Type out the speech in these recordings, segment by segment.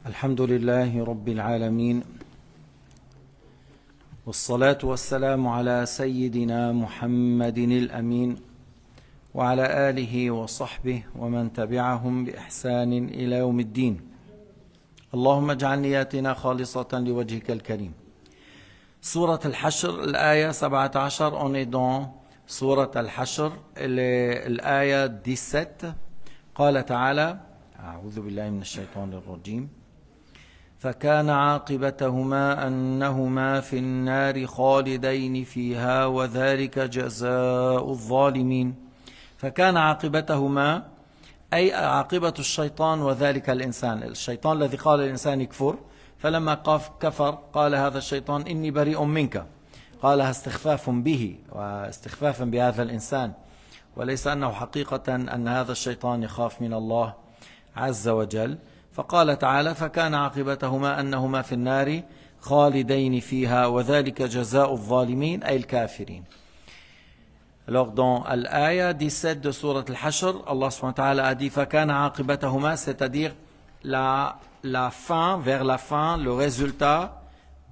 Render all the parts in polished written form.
الحمد لله رب العالمين والصلاة والسلام على سيدنا محمد الأمين وعلى آله وصحبه ومن تبعهم بإحسان إلى يوم الدين. اللهم اجعل نياتنا خالصة لوجهك الكريم. سورة الحشر الآية 17. On est dans سورة الحشر الآية 17. قال تعالى: أعوذ بالله من الشيطان الرجيم. فكان عاقبتهما أنهما في النار خالدين فيها وذلك جزاء الظالمين. فكان عاقبتهما أي عاقبة الشيطان وذلك الإنسان. الشيطان الذي قال الإنسان يكفر، فلما كفر قال هذا الشيطان إني بريء منك، قالها استخفاف به واستخفافا بهذا الإنسان، وليس أنه حقيقة أن هذا الشيطان يخاف من الله عز وجل. فقال تعالى: فكان عاقبتهما أنهما في النار خالدين فيها وذلك جزاء الظالمين أي الكافرين. Alors dans l'ayah 17 de Surat Al-Hashr, Allah subhanahu wa ta'ala a dit fakana aqibatahuma, c'est-à-dire la fin, vers la fin, le résultat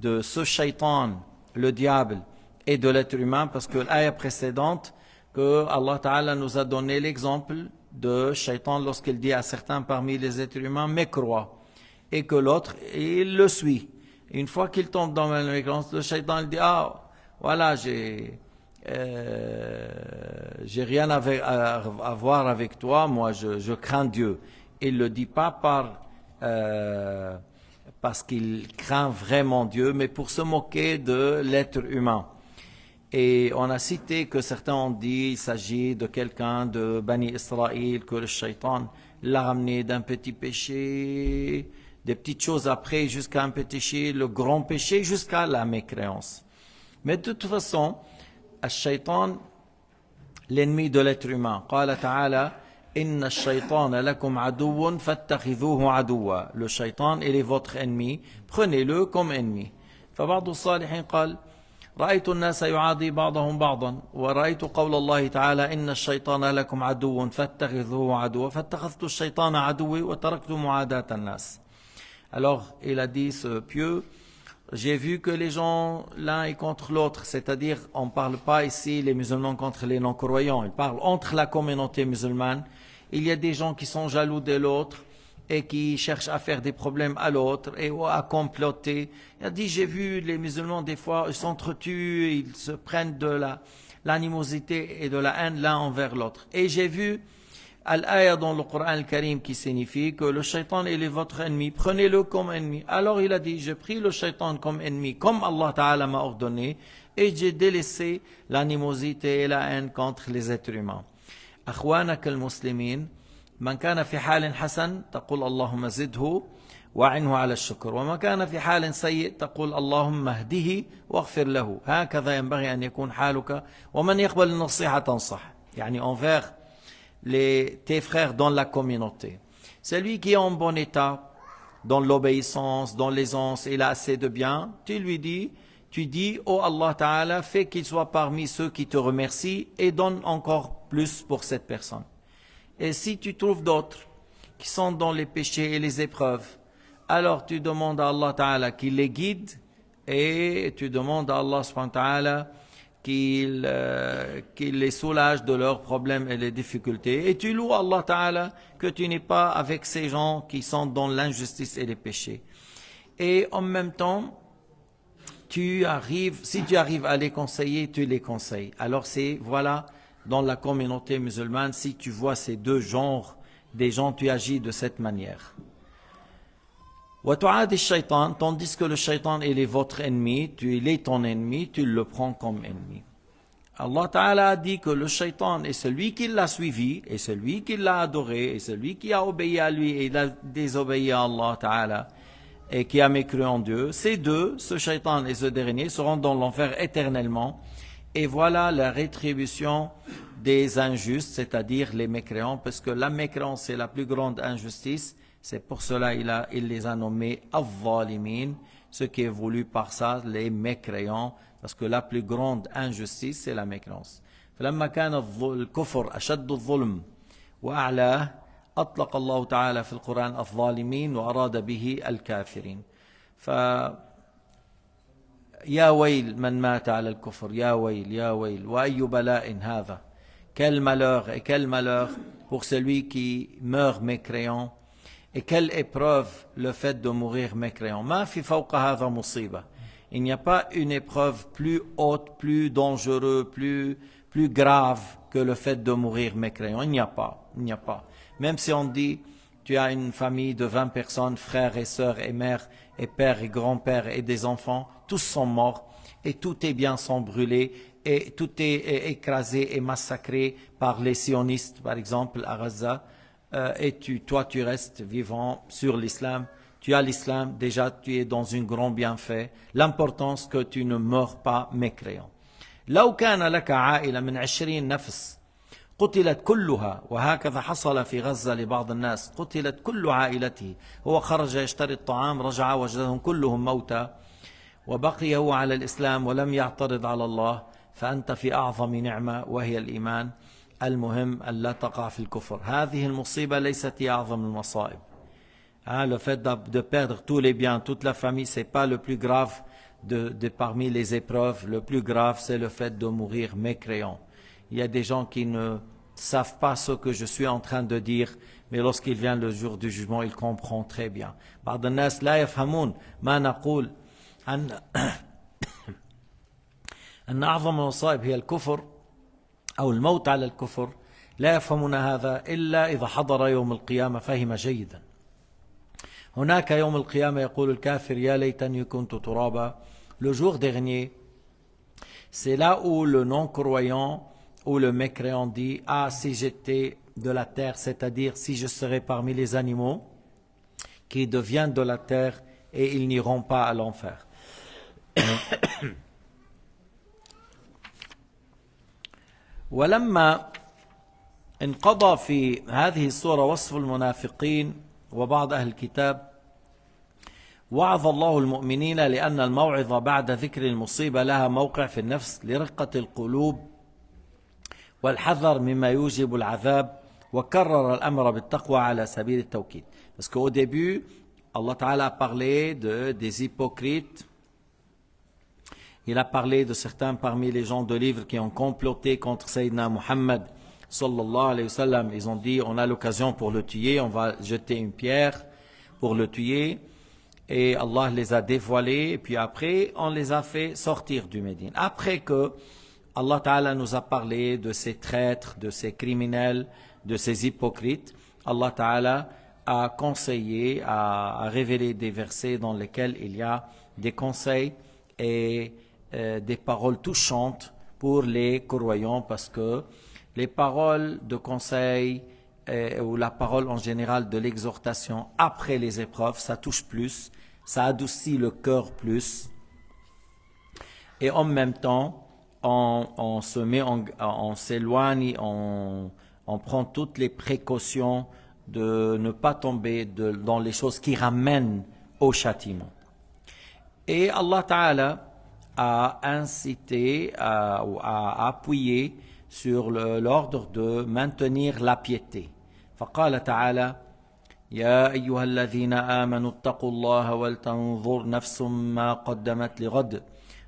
de ce shaitan, le diable, et de l'être humain, parce que l'ayah précédente, que Allah ta'ala nous a donné l'exemple de shaitan lorsqu'il dit à certains parmi les êtres humains mécroient, et que l'autre, il le suit. Une fois qu'il tombe dans la mécréance, le shaitan il dit: ah, voilà, j'ai rien à voir avec toi, moi je crains Dieu. Il ne le dit pas parce qu'il craint vraiment Dieu, mais pour se moquer de l'être humain. Et on a cité que certains ont dit il s'agit de quelqu'un de Bani Israël, que le shaitan l'a ramené d'un petit péché, des petites choses après jusqu'à un petit péché, le grand péché jusqu'à la mécréance. Mais de toute façon, الشيطان l'ennemi de l'être humain. قال تعالى: إن الشيطان لكم عدو فاتخذوه عدوا. Le shaitan il est votre ennemi, prenez-le comme ennemi. فبعض الصالحين قال: رأيت الناس يعادي بعضهم بعضا ورأيت قول الله تعالى: إن الشيطان لكم عدو فاتخذوه عدوا فاتخذت الشيطان عدوي وتركت معاداة الناس. Alors il a dit ce pieux: j'ai vu que les gens l'un est contre l'autre, c'est-à-dire on ne parle pas ici les musulmans contre les non-croyants, il parle entre la communauté musulmane. Il y a des gens qui sont jaloux de l'autre et qui cherchent à faire des problèmes à l'autre et à comploter. Il a dit: j'ai vu les musulmans des fois, ils s'entretuent, ils se prennent de l'animosité et de la haine l'un envers l'autre. Et j'ai vu Al-Ayah dans le Coran Al-Karim qui signifie que le shaitan il est votre ennemi, prenez-le comme ennemi. Alors il a dit: j'ai pris le shaitan comme ennemi, comme Allah Ta'ala m'a ordonné, et j'ai délaissé l'animosité et la haine contre les êtres humains. أخوانك المسلمين من كان في حال حسن تقول اللهم زده وعنه على الشكر، ومن كان في حال سيء تقول اللهم اهده واغفر له. هكذا ينبغي أن يكون حالك، ومن يقبل النصيحة تنصح. يعني envers tes frères dans la communauté. Celui qui est en bon état, dans l'obéissance, dans l'aisance, il a assez de bien, tu dis: oh Allah Ta'ala, fais qu'il soit parmi ceux qui te remercient et donne encore plus pour cette personne. Et si tu trouves d'autres qui sont dans les péchés et les épreuves, alors tu demandes à Allah Ta'ala qu'il les guide et tu demandes à Allah Subhanahu wa Ta'ala qu'il les soulage de leurs problèmes et les difficultés. Et tu loues Allah Ta'ala que tu n'es pas avec ces gens qui sont dans l'injustice et les péchés. Et en même temps, si tu arrives à les conseiller, tu les conseilles. Alors voilà, dans la communauté musulmane, si tu vois ces deux genres des gens, tu agis de cette manière. وَتُعَادِ الشَّيْطَانِ, tandis que le shaitan il est votre ennemi, il est ton ennemi, tu le prends comme ennemi. Allah Ta'ala a dit que le shaitan est celui qui l'a suivi, et celui qui l'a adoré, et celui qui a obéi à lui et il a désobéi à Allah Ta'ala, et qui a mécru en Dieu. Ces deux, ce shaitan et ce dernier, seront dans l'enfer éternellement. Et voilà la rétribution des injustes, c'est-à-dire les mécréants, parce que la mécréance c'est la plus grande injustice. C'est pour cela il les a nommés Al-Zalimin, ce qui est voulu par ça, les mécréants, parce que la plus grande injustice c'est la mécréance. فلما كان الكفر أشد الظلم وأعلاه أطلق الله تعالى في القرآن الظالمين وأراد به الكافرين. يا ويل من مات على الكفر، يا ويل يا ويل، وأي بلاء هذا. Quel malheur et quel malheur pour celui qui meurt mécréant, et quelle épreuve le fait de mourir mécréant. ما في فوق هذا مصيبة. Il n'y a pas une épreuve plus haute, plus dangereuse, plus grave que le fait de mourir mécréant. Il n'y a pas. Même si on dit, tu as une famille de 20 personnes, frères et sœurs et mères et pères et grands-pères et des enfants, tous sont morts et tous tes biens sont brûlés et tout est écrasé et massacré par les sionistes, par exemple, à Gaza, et toi tu restes vivant sur l'islam. Tu as l'islam, déjà tu es dans un grand bienfait. L'importance que tu ne meurs pas mécréant. لو كان لك عائلة من 20 نفس قتلت كلها، وهكذا حصل في غزة لبعض الناس، قتلت كل عائلته، هو خرج يشتري الطعام، رجع وجدهم كلهم موتى، وبقي هو على الإسلام ولم يعترض على الله، فأنت في أعظم نعمة وهي الإيمان. المهم أن لا تقع في الكفر. هذه المصيبة ليست هي أعظم المصائب. Le fait de perdre tous les biens, toute la famille, c'est pas le plus grave parmi les épreuves. Le plus grave, c'est le fait de mourir mécréant. Il y a des gens qui ne savent pas ce que je suis en train de dire, mais lorsqu'il vient le jour du jugement, ils comprennent très bien. بعض الناس لا يفهمون ما نقول أن أعظم المصائب هي الكفر أو الموت على الكفر. لا يفهمون هذا إلا إذا حضر يوم القيامة فهم جيدا. هناك يوم القيامة يقول الكافر يا ليتني كنت ترابا. Le jour dernier, c'est là où le non-croyant ou le mécréant dit « Ah, si j'étais de la terre, c'est-à-dire si je serais parmi les animaux qui deviennent de la terre et ils n'iront pas à l'enfer. » ولما انقضى في هذه الصورة وصف المنافقين وبعض أهل الكتاب، وعظ الله المؤمنين لأن الموعظة بعد ذكر المصيبة لها موقع في النفس لرقة القلوب والحذر مما يوجب العذاب، وكرر الأمر بالتقوى على سبيل التوكيد. Parce qu'au début, Allah Ta'ala a parlé des hypocrites. Il a parlé de certains parmi les gens de livres qui ont comploté contre Sayyidina Muhammad sallallahu alayhi wa sallam. Ils ont dit, on a l'occasion pour le tuer, on va jeter une pierre pour le tuer. Et Allah les a dévoilés, et puis après, on les a fait sortir du Médine. Après que Allah Ta'ala nous a parlé de ces traîtres, de ces criminels, de ces hypocrites, Allah Ta'ala a conseillé, a révélé des versets dans lesquels il y a des conseils et des paroles touchantes pour les croyants, parce que les paroles de conseil ou la parole en général de l'exhortation après les épreuves, ça touche plus, ça adoucit le cœur plus, et en même temps, on s'éloigne, on prend toutes les précautions de ne pas tomber dans les choses qui ramènent au châtiment. Et Allah Ta'ala a incité, a appuyé sur l'ordre de maintenir la piété. فقال تعالى يا أيها الذين آمنوا اتقوا الله ولتنظر نفس ما قدمت لغد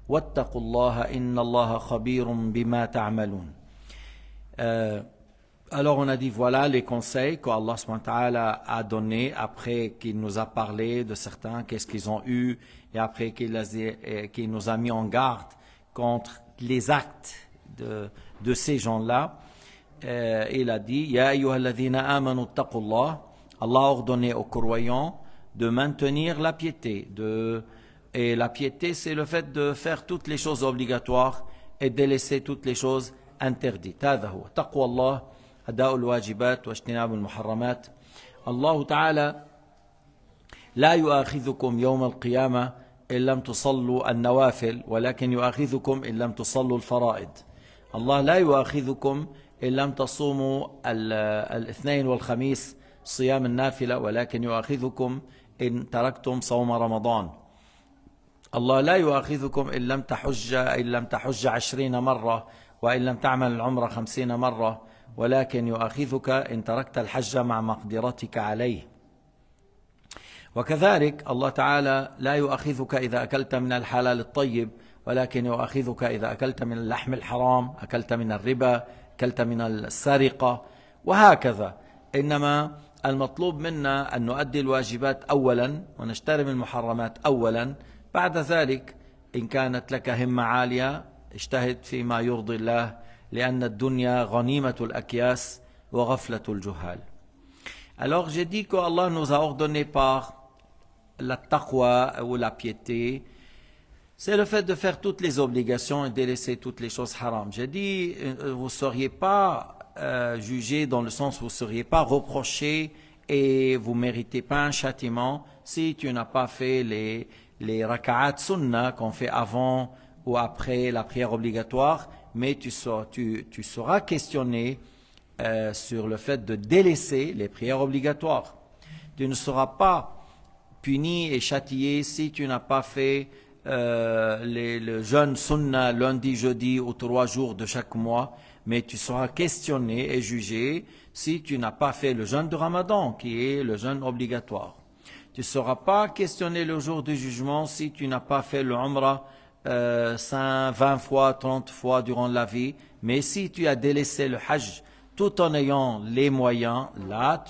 واتقوا الله إن الله خبير بما تعملون. Alors on a dit voilà les conseils que Allah subhanahu wa ta'ala a donnés après qu'il nous a parlé de certains, qu'est-ce qu'ils ont eu, et après qu'il nous a mis en garde contre les actes de ces gens-là. Il a dit Ya ayyuhalladhina amanu taqullah. Allah a ordonné aux croyants de maintenir la piété. Et la piété, c'est le fait de faire toutes les choses obligatoires et de laisser toutes les choses interdites. هذا هو تقوى الله أداء الواجبات واجتناب المحرمات. الله تعالى لا يؤاخذكم يوم القيامة إن لم تصلوا النوافل ولكن يؤاخذكم إن لم تصلوا الفرائض. الله لا يؤاخذكم إن لم تصوموا الاثنين والخميس صيام النافلة ولكن يؤاخذكم إن تركتم صوم رمضان. الله لا يؤاخذكم إن لم تحج 20 مرة وإن لم تعمل العمرة 50 مرة ولكن يؤاخذك إن تركت الحج مع مقدرتك عليه. وكذلك الله تعالى لا يؤاخذك إذا أكلت من الحلال الطيب، ولكن يؤاخذك إذا أكلت من اللحم الحرام، أكلت من الربا، أكلت من السرقة، وهكذا. إنما المطلوب منا أن نؤدي الواجبات أولا ونجتنب المحرمات أولا، بعد ذلك إن كانت لك همة عالية اجتهد فيما يرضي الله، لأن الدنيا غنيمة الأكياس وغفلة الجهال. Alors j'ai dit que Allah nous a ordonné par la taqwa ou la piété, c'est le fait de faire toutes les obligations et délaisser toutes les choses haram. J'ai dit, vous ne seriez pas jugé dans le sens où vous ne seriez pas reproché et vous ne méritez pas un châtiment si tu n'as pas fait les raka'at sunnah qu'on fait avant ou après la prière obligatoire, mais tu seras questionné sur le fait de délaisser les prières obligatoires. Tu ne seras pas puni et châtié si tu n'as pas fait le jeûne sunnah lundi, jeudi ou 3 jours de chaque mois, mais tu seras questionné et jugé si tu n'as pas fait le jeûne de Ramadan, qui est le jeûne obligatoire. Tu ne seras pas questionné le jour du jugement si tu n'as pas fait le Umrah 20 fois, 30 fois durant la vie, mais si tu as délaissé le Hajj tout en ayant les moyens, là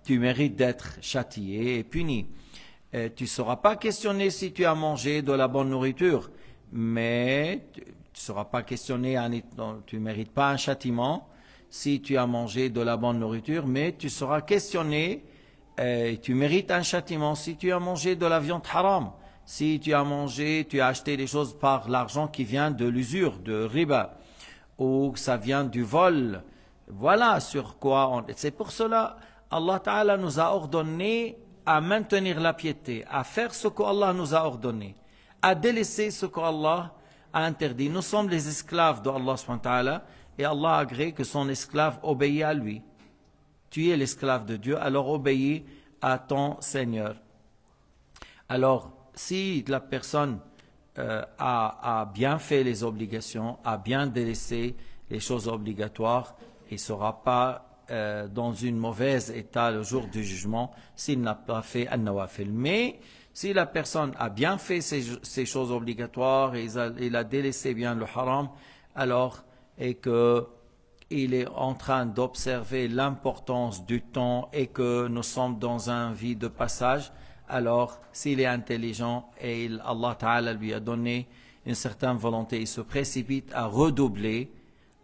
tu mérites d'être châtié et puni. Tu ne seras pas questionné si tu as mangé de la bonne nourriture, mais tu ne seras pas questionné, tu ne mérites pas un châtiment si tu as mangé de la bonne nourriture, mais tu seras questionné et tu mérites un châtiment si tu as mangé de la viande haram, si tu as acheté des choses par l'argent qui vient de l'usure, de riba, ou ça vient du vol. Voilà sur quoi c'est pour cela Allah Ta'ala nous a ordonné à maintenir la piété, à faire ce qu'Allah nous a ordonné, à délaisser ce qu'Allah a interdit. Nous sommes les esclaves d'Allah subhanahu wa ta'ala et Allah a agréé que son esclave obéit à lui. Tu es l'esclave de Dieu, alors obéis à ton Seigneur. Alors, si la personne a bien fait les obligations, a bien délaissé les choses obligatoires, il ne sera pas dans une mauvaise état le jour du jugement s'il n'a pas fait an-nawafil. Mais si la personne a bien fait ces choses obligatoires et il a délaissé bien le haram, alors et que il est en train d'observer l'importance du temps et que nous sommes dans un vie de passage, alors s'il est intelligent et Allah Ta'ala lui a donné une certaine volonté, il se précipite à redoubler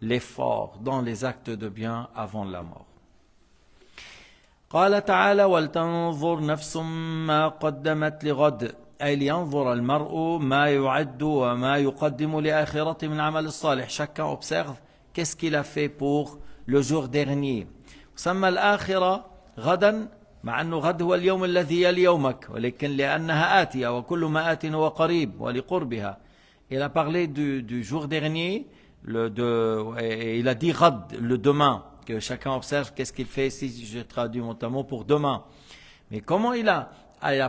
l'effort dans les actes de bien avant la mort. قال تعالى ولتنظر نفس ما قدمت لغد أي لينظر المرء ما يعد وما يقدم لآخرته من عمل الصالح. Chacun observe qu'est-ce qu'il a fait pour le jour dernier. سمى الآخرة غدا مع أنه غد هو اليوم الذي يلي يومك ولكن لأنها آتية وكل ما آت هو قريب ولقربها. Il a parlé du jour dernier, et il a dit غد, le demain, que chacun observe qu'est-ce qu'il fait, si je traduis mot à mot pour demain. Mais comment il a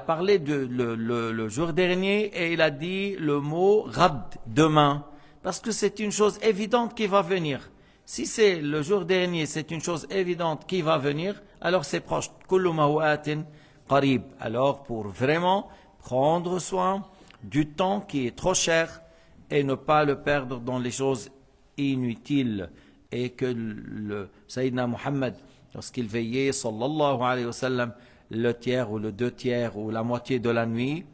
parlé le jour dernier et il a dit le mot غد, demain, parce que c'est une chose évidente qui va venir. Si c'est le jour dernier, c'est une chose évidente qui va venir, alors c'est proche. كل ما هو آت قريب. Alors pour vraiment prendre soin du temps qui est trop cher et ne pas le perdre dans les choses inutiles, et que le Sayyidina Muhammad, lorsqu'il veillait sallallahu alayhi wa sallam le tiers ou le 2 tiers ou la moitié de la nuit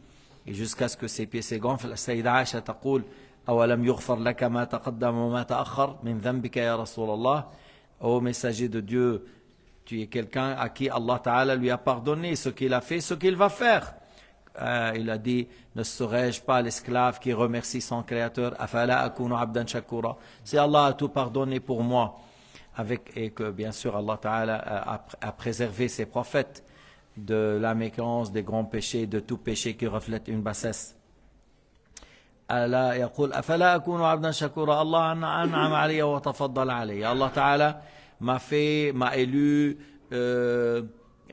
et jusqu'à ce que ses pieds s'égonflent, la Sayyida Aisha taqul awalam yughfar laka ma taqaddam wa ma ta'akhkhar min dhanbika ya Rasulallah. Ô messager de Dieu, tu es quelqu'un à qui Allah Ta'ala lui a pardonné ce qu'il a fait, ce qu'il va faire. Il a dit, ne serais-je pas l'esclave qui remercie son créateur? Afala akunu abdan shakura. Si Allah a tout pardonné pour moi, et que bien sûr Allah Ta'ala a préservé ses prophètes de la mécréance, des grands péchés, de tout péché qui reflète une bassesse. Allah yaqul afala akunu abdan shakura. Allah an'ama alayya wa tafaddala alayya. Allah Ta'ala m'a élu,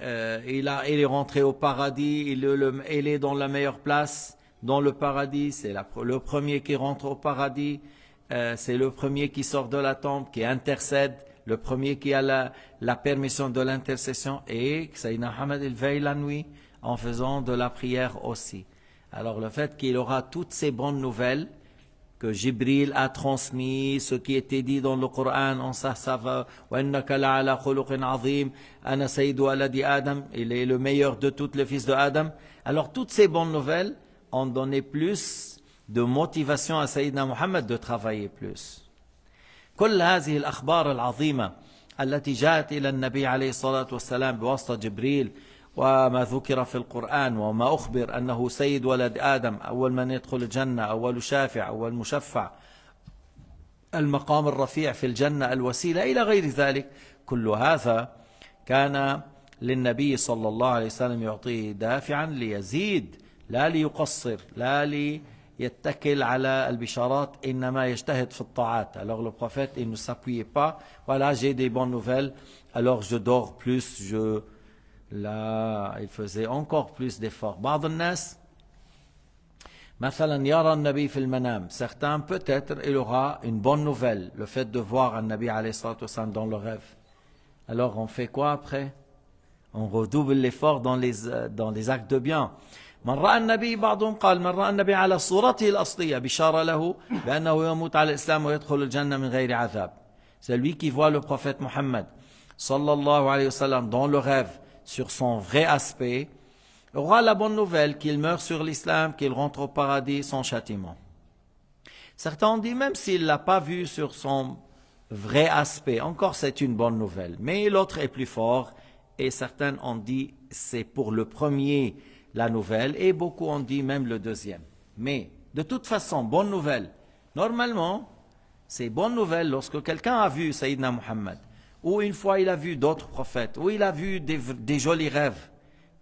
il est rentré au paradis, il est dans la meilleure place dans le paradis, c'est le premier qui rentre au paradis, c'est le premier qui sort de la tombe, qui intercède, le premier qui a la permission de l'intercession, et Sayyidina Muhammad il veille la nuit en faisant de la prière aussi. Alors le fait qu'il aura toutes ces bonnes nouvelles que Jibril a transmis, ce qui était dit dans le Coran, ça va, وَإِنَّكَ لَعَلَى خُلُقٍ عَظِيمٍ أَنَا سَيِّدُ وَلَدِ آدَمَ, il est le meilleur de tous les fils de Adam. Alors toutes ces bonnes nouvelles ont donné plus de motivation à Sayyidina Muhammad de travailler plus. كل هذه الأخبار العظيمة التي جاءت إلى النبي عليه الصلاة والسلام بواسطة جبريل وما ذكر في القرآن وما أخبر أنه سيد ولد آدم، أول من يدخل الجنة، أول شافع، أول مشفع، المقام الرفيع في الجنة، الوسيلة إلى غير ذلك، كل هذا كان للنبي صلى الله عليه وسلم يعطيه دافعا ليزيد لا ليقصر، لا ليتكل على البشارات، إنما يجتهد في الطاعات. Alors le prophète il ne s'appuyait pas, voilà j'ai des bonnes nouvelles, alors je dors plus, Là, il faisait encore plus d'efforts. بعض الناس مثلا يرى النبي في المنام. Certains peut-être il aura une bonne nouvelle, le fait de voir un Nabi alayhi salatu wassalam dans le rêve. Alors on fait quoi après? On redouble l'effort dans les actes de bien. من رأى النبي بعضهم قال من رأى النبي على صورته الأصلية بشارة له بأنه يموت على الإسلام ويدخل الجنة من غير عذاب. C'est lui qui voit le prophète Mohammed sallallahu alayhi wa sallam dans le rêve sur son vrai aspect, aura la bonne nouvelle qu'il meurt sur l'islam, qu'il rentre au paradis sans châtiment. Certains ont dit même s'il ne l'a pas vu sur son vrai aspect, encore c'est une bonne nouvelle. Mais l'autre est plus fort et certains ont dit c'est pour le premier la nouvelle et beaucoup ont dit même le deuxième. Mais de toute façon, bonne nouvelle. Normalement, c'est bonne nouvelle lorsque quelqu'un a vu Sayyidina Muhammad, ou une fois il a vu d'autres prophètes, ou il a vu des jolis rêves.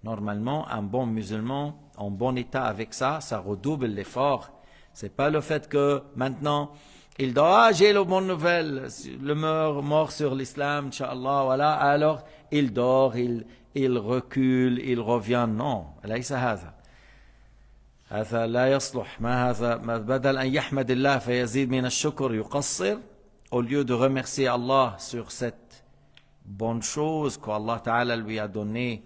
Normalement, un bon musulman, en bon état avec ça, ça redouble l'effort. C'est pas le fait que maintenant, il dit « Ah, j'ai la bonne nouvelle, le mort sur l'islam, Inch'Allah, voilà. » Alors, il dort, il recule, il revient. Non, ليس هذا. هذا لا يصلح. ما هذا بدل أن يحمد الله فيزيد من الشكر يقصر. Au lieu de remercier Allah sur cette bonne chose qu'Allah Ta'ala lui a donnée,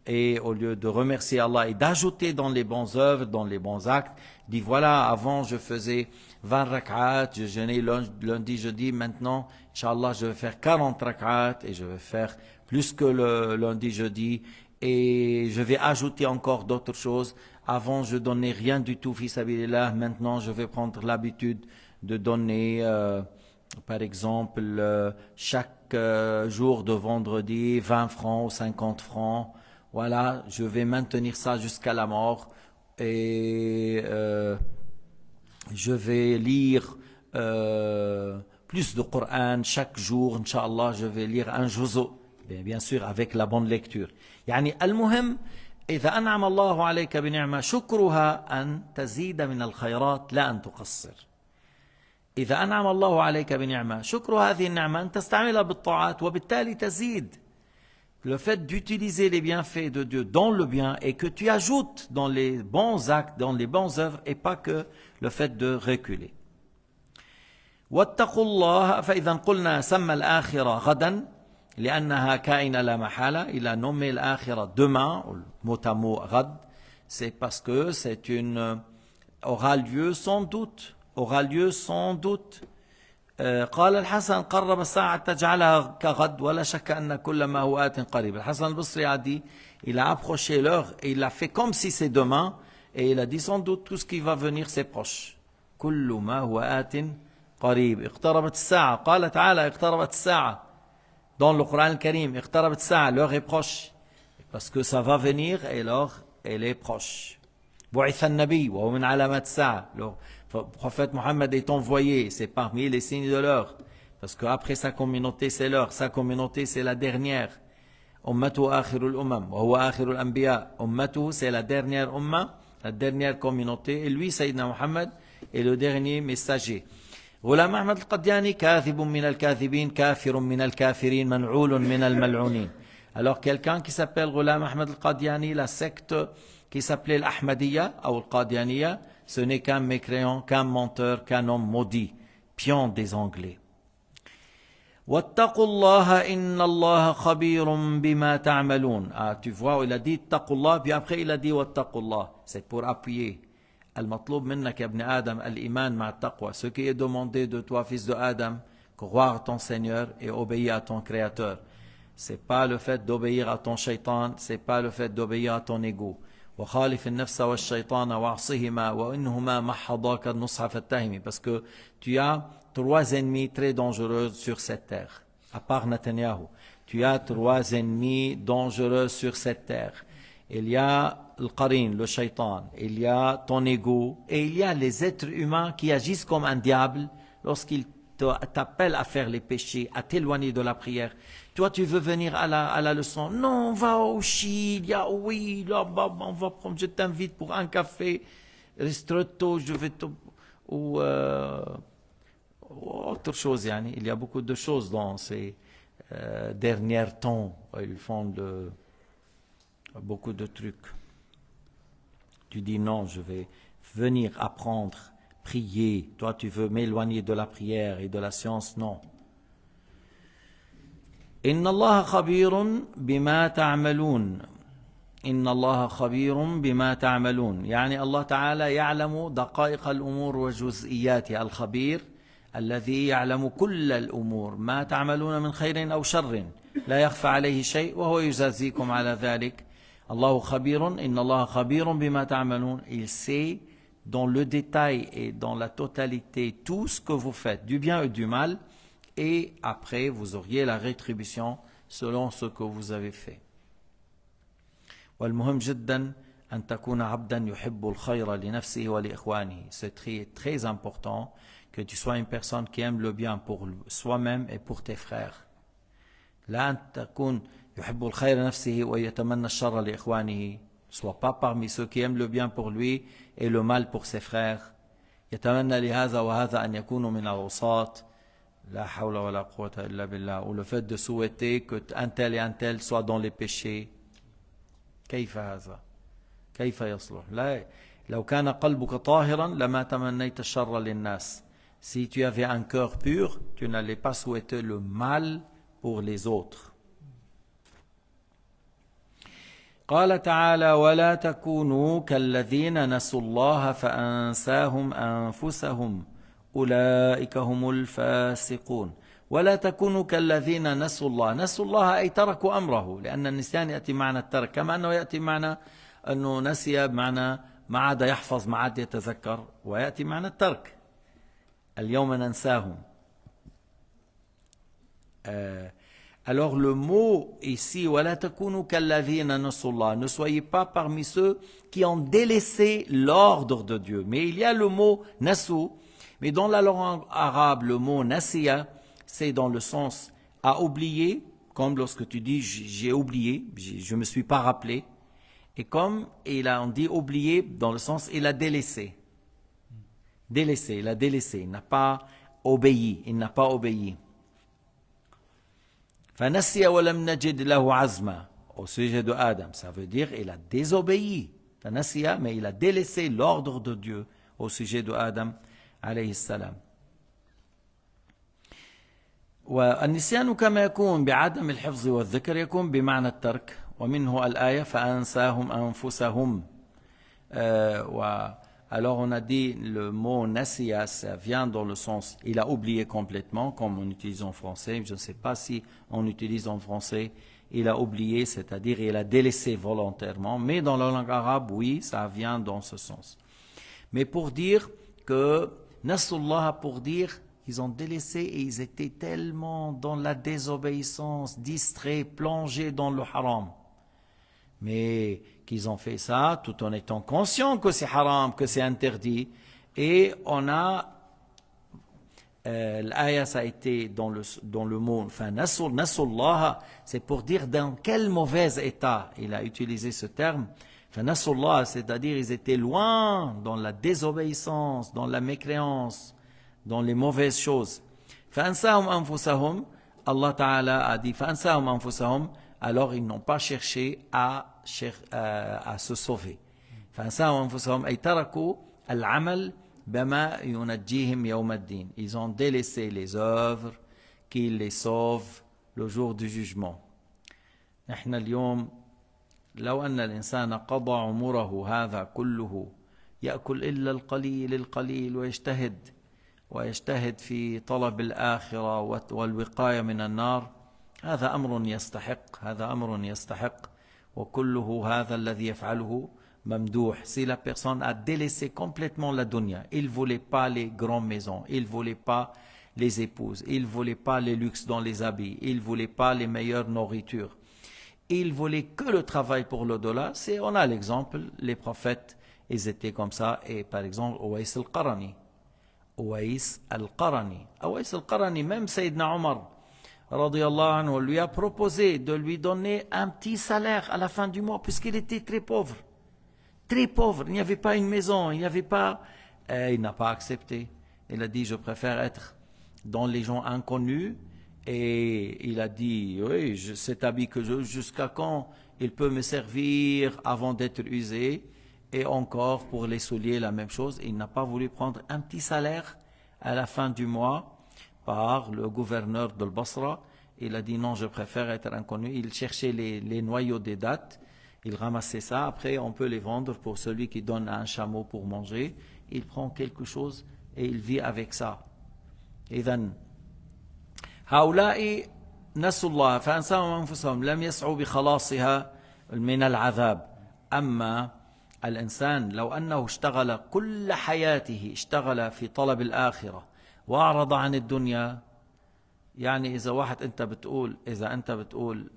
et au lieu de remercier Allah et d'ajouter dans les bonnes œuvres, dans les bons actes, dit voilà, avant je faisais 20 rak'at, je jeûnais lundi, jeudi, maintenant, Inch'Allah, je vais faire 40 rak'at et je vais faire plus que le lundi, jeudi, et je vais ajouter encore d'autres choses. Avant, je donnais rien du tout, fi sabilillah, maintenant je vais prendre l'habitude de donner, par exemple, chaque jour de vendredi, 20 francs ou 50 francs. Voilà, je vais maintenir ça jusqu'à la mort et je vais lire plus de Coran chaque jour, Inch'Allah, je vais lire un juzu, bien sûr avec la bonne lecture. يعني المهم إذا أنعم الله عليك بنعمة شكرها أن تزيد من الخيرات لا أن تقصر. إذا أنعم الله عليك بنعمة شكر هذه النعمة أن تستعملها بالطاعات وبالتالي تزيد. Le fait d'utiliser les bienfaits de Dieu dans le bien et que tu ajoutes dans les bons actes, dans les bonnes œuvres et pas que le fait de reculer. واتقوا الله فإذا قلنا سمى الآخرة غدا لأنها كائنة لا محالة. Il a nommé l'آخرة demain, mot à mot غد, c'est parce que c'est une aura lieu sans doute. Aura lieu sans doute. قال الحسن قرب الساعة تجعلها كغد ولا شك أن كل ما هو آت قريب. الحسن البصري a dit, il a approché l'heure et il a fait comme si c'est demain et il a dit sans doute tout ce qui va venir c'est proche. كل ما هو آت قريب. اقتربت الساعة. قال تعالى اقتربت الساعة. Dans le Coran al-Karim, اقتربت الساعة, l'heure est proche. Parce que ça va venir et l'heure elle est proche. بعث النبي وهو من علامات الساعة. Le prophète Mohammed est envoyé, c'est parmi les signes de l'heure. Parce qu'après sa communauté, c'est l'heure. Sa communauté, c'est la dernière. Ummatu akhirul ummam, wa huwa akhirul anbiya. Ummatu, c'est la dernière umma, la dernière communauté. Et lui, Sayyidina Mohammed, est le dernier messager. Ghulam Ahmad al-Qadiani, kathibun min al-kathibin, kafirun min al-kafirin, man'oulun min al-mal'ounin. Alors, quelqu'un qui s'appelle Ghulam Ahmad al-Qadiani, la secte qui s'appelait l'Ahmadiyya, ou al-Qadianiyya, ce n'est qu'un mécréant, qu'un menteur, qu'un homme maudit. pion des Anglais. وَاتَّقُوا اللَّهَ إِنَّ اللَّهَ خَبِيرٌ بِمَا تَعْمَلُونَ. Ah, tu vois, il a dit اتقوا الله, puis après il a dit وَاتَّقوا الله. C'est pour appuyer. المطلوب منك يا ابن آدم الإيمان مع التقوى. Ce qui est demandé de toi, fils de Adam, croire ton Seigneur et obéir à ton Créateur. C'est pas le fait d'obéir à ton shaitan, c'est pas le fait d'obéir à ton ego. وخالف النفس والشيطان وعصهما وإنهما محضاك النصح فاتهم. Parce que tu as 3 ennemis très dangereux sur cette terre. À part Netanyahu, tu as 3 ennemis dangereux sur cette terre. Il y a le qarin, le shaitan, il y a ton ego, et il y a les êtres humains qui agissent comme un diable lorsqu'ils t'appellent à faire les péchés, à t'éloigner de la prière. Toi, tu veux venir à la leçon. Non, va au Chili, oui, là-bas, on va prendre, je t'invite pour un café, ristretto, je vais te... Ou autre chose, yani. Il y a beaucoup de choses dans ces derniers temps. Ils font beaucoup de trucs. Tu dis non, je vais venir apprendre, prier. Toi, tu veux m'éloigner de la prière et de la science. Non. إن الله خبير بما تعملون. إن الله خبير بما تعملون. يعني الله تعالى يعلم دقائق الأمور وجزئياتها. الخبير الذي يعلم كل الأمور ما تعملون من خير أو شر لا يخفى عليه شيء وهو يجازيكم على ذلك. الله خبير إن الله خبير بما تعملون. Il sait dans le détail et dans la totalité tout ce que vous faites, du bien et du mal, et après vous auriez la rétribution selon ce que vous avez fait. والمهم جدا أن تكون عبدا يحب الخير لنفسه ولإخوانه. C'est très, très important que tu sois une personne qui aime le bien pour soi-même et pour tes frères. لا أن تكون يحب الخير لنفسه ويتمنى الشر لإخوانه. Sois pas parmi ceux qui aiment le bien pour lui et le mal pour ses frères. يتمنى لهذا وهذا أن يكونوا من العصاة. لا حول ولا قوة إلا بالله. Ou le fait de souhaiter que un tel et un tel soient dans les péchés. كيف هذا؟ كيف يصلح؟ لا لو كان قلبك طاهرا لما تمنيت الشر للناس. Si tu avais un cœur pur, tu n'allais pas souhaiter le mal pour les autres. قال تعالى ولا تكونوا كالذين نسوا الله فأنساهم أنفسهم أولئك هم الفاسقون. ولا تكونوا كالذين نسوا الله. نسوا الله أي تركوا أمره، لأن النسيان يأتي معنى الترك، كما أنه يأتي معنى أنه نسي بمعنى ما عاد يحفظ ما عاد يتذكر، ويأتي معنى الترك. اليوم ننساهم. Alors le mot ici, وَلَا تَكُونُوا كَالَّذِينَ نَسُوا اللَّهَ, ne soyez pas parmi ceux qui ont délaissé l'ordre de Dieu. Mais il y a le mot nasu, mais dans la langue arabe, le mot nasiya, c'est dans le sens à oublier, comme lorsque tu dis j'ai oublié, je ne me suis pas rappelé, et comme on dit oublier dans le sens il a délaissé. Délaissé, il a délaissé, il n'a pas obéi, il n'a pas obéi. فَنَسِيَ وَلَمْ نَجِدْ لَهُ عَزْمًا. Au sujet de Adam, ça veut dire il a désobéi. فَنَسِيَ, mais il a délaissé l'ordre de Dieu au sujet de Adam عليه السلام. والنسيان كما يكون بعدم الحفظ والذكر يكون بمعنى الترك، ومنه الآية فأنساهم أنفسهم. Alors on a dit le mot nasiya, ça vient dans le sens il a oublié complètement, comme on utilise en français. Je ne sais pas si on utilise en français il a oublié, c'est-à-dire il a délaissé volontairement, mais dans la langue arabe, oui, ça vient dans ce sens. Mais pour dire que nasullah, pour dire ils ont délaissé et ils étaient tellement dans la désobéissance, distraits, plongés dans le haram. Mais qu'ils ont fait ça tout en étant conscients que c'est haram, que c'est interdit. Et on a, l'ayah ça a été dans le mot, enfin, nasullah, c'est pour dire dans quel mauvais état il a utilisé ce terme. Enfin, nasullah, c'est-à-dire ils étaient loin dans la désobéissance, dans la mécréance, dans les mauvaises choses. فَأَنْسَاهُمْ أَنفُسَهُمْ. Allah Ta'ala a dit فَأَنْسَاهُمْ أَنفُسَهُمْ. Alors ils n'ont pas cherché à se sauver. فَأَنْسَاهُمْ أَنفُسَهُمْ أي تركوا العمل بما ينجيهم يوم الدين. Ils ont délaissé les œuvres qui les sauvent le jour du jugement. نحن اليوم لو أن الإنسان قضى عمره هذا كله يأكل إلا القليل القليل ويجتهد في طلب الآخرة والوقاية من النار، هذا أمر يستحق وكله هذا الذي يفعله ممدوح. Si la personne a délaissé complètement la dunya, il ne voulait pas les grandes maisons, il ne voulait pas les épouses, il ne voulait pas les luxes dans les habits, il ne voulait pas les meilleures nourritures, il voulait que le travail pour l'au-delà. On a l'exemple, les prophètes, ils étaient comme ça. Et par exemple, Ouais al-Qarani, même Sayyidina Omar, radiyallahu anhu, lui a proposé de lui donner un petit salaire à la fin du mois, puisqu'il était très pauvre. Très pauvre, il n'y avait pas une maison, il n'y avait pas... il n'a pas accepté. Il a dit, je préfère être dans les gens inconnus. Et il a dit, oui, cet habit que je, jusqu'à quand il peut me servir avant d'être usé? Et encore pour les souliers, la même chose. Il n'a pas voulu prendre un petit salaire à la fin du mois par le gouverneur de Basra. Il a dit non, je préfère être inconnu. Il cherchait les noyaux des dattes. Il ramassait ça. Après, on peut les vendre pour celui qui donne un chameau pour manger. Il prend quelque chose et il vit avec ça. إذن هؤلاء نسوا الله فأنساهم أنفسهم لم يسعوا بخلاصها من العذاب. أما الإنسان لو أنه اشتغل كل حياته اشتغل في طلب الآخرة وأعرض عن الدنيا، يعني إذا أنت بتقول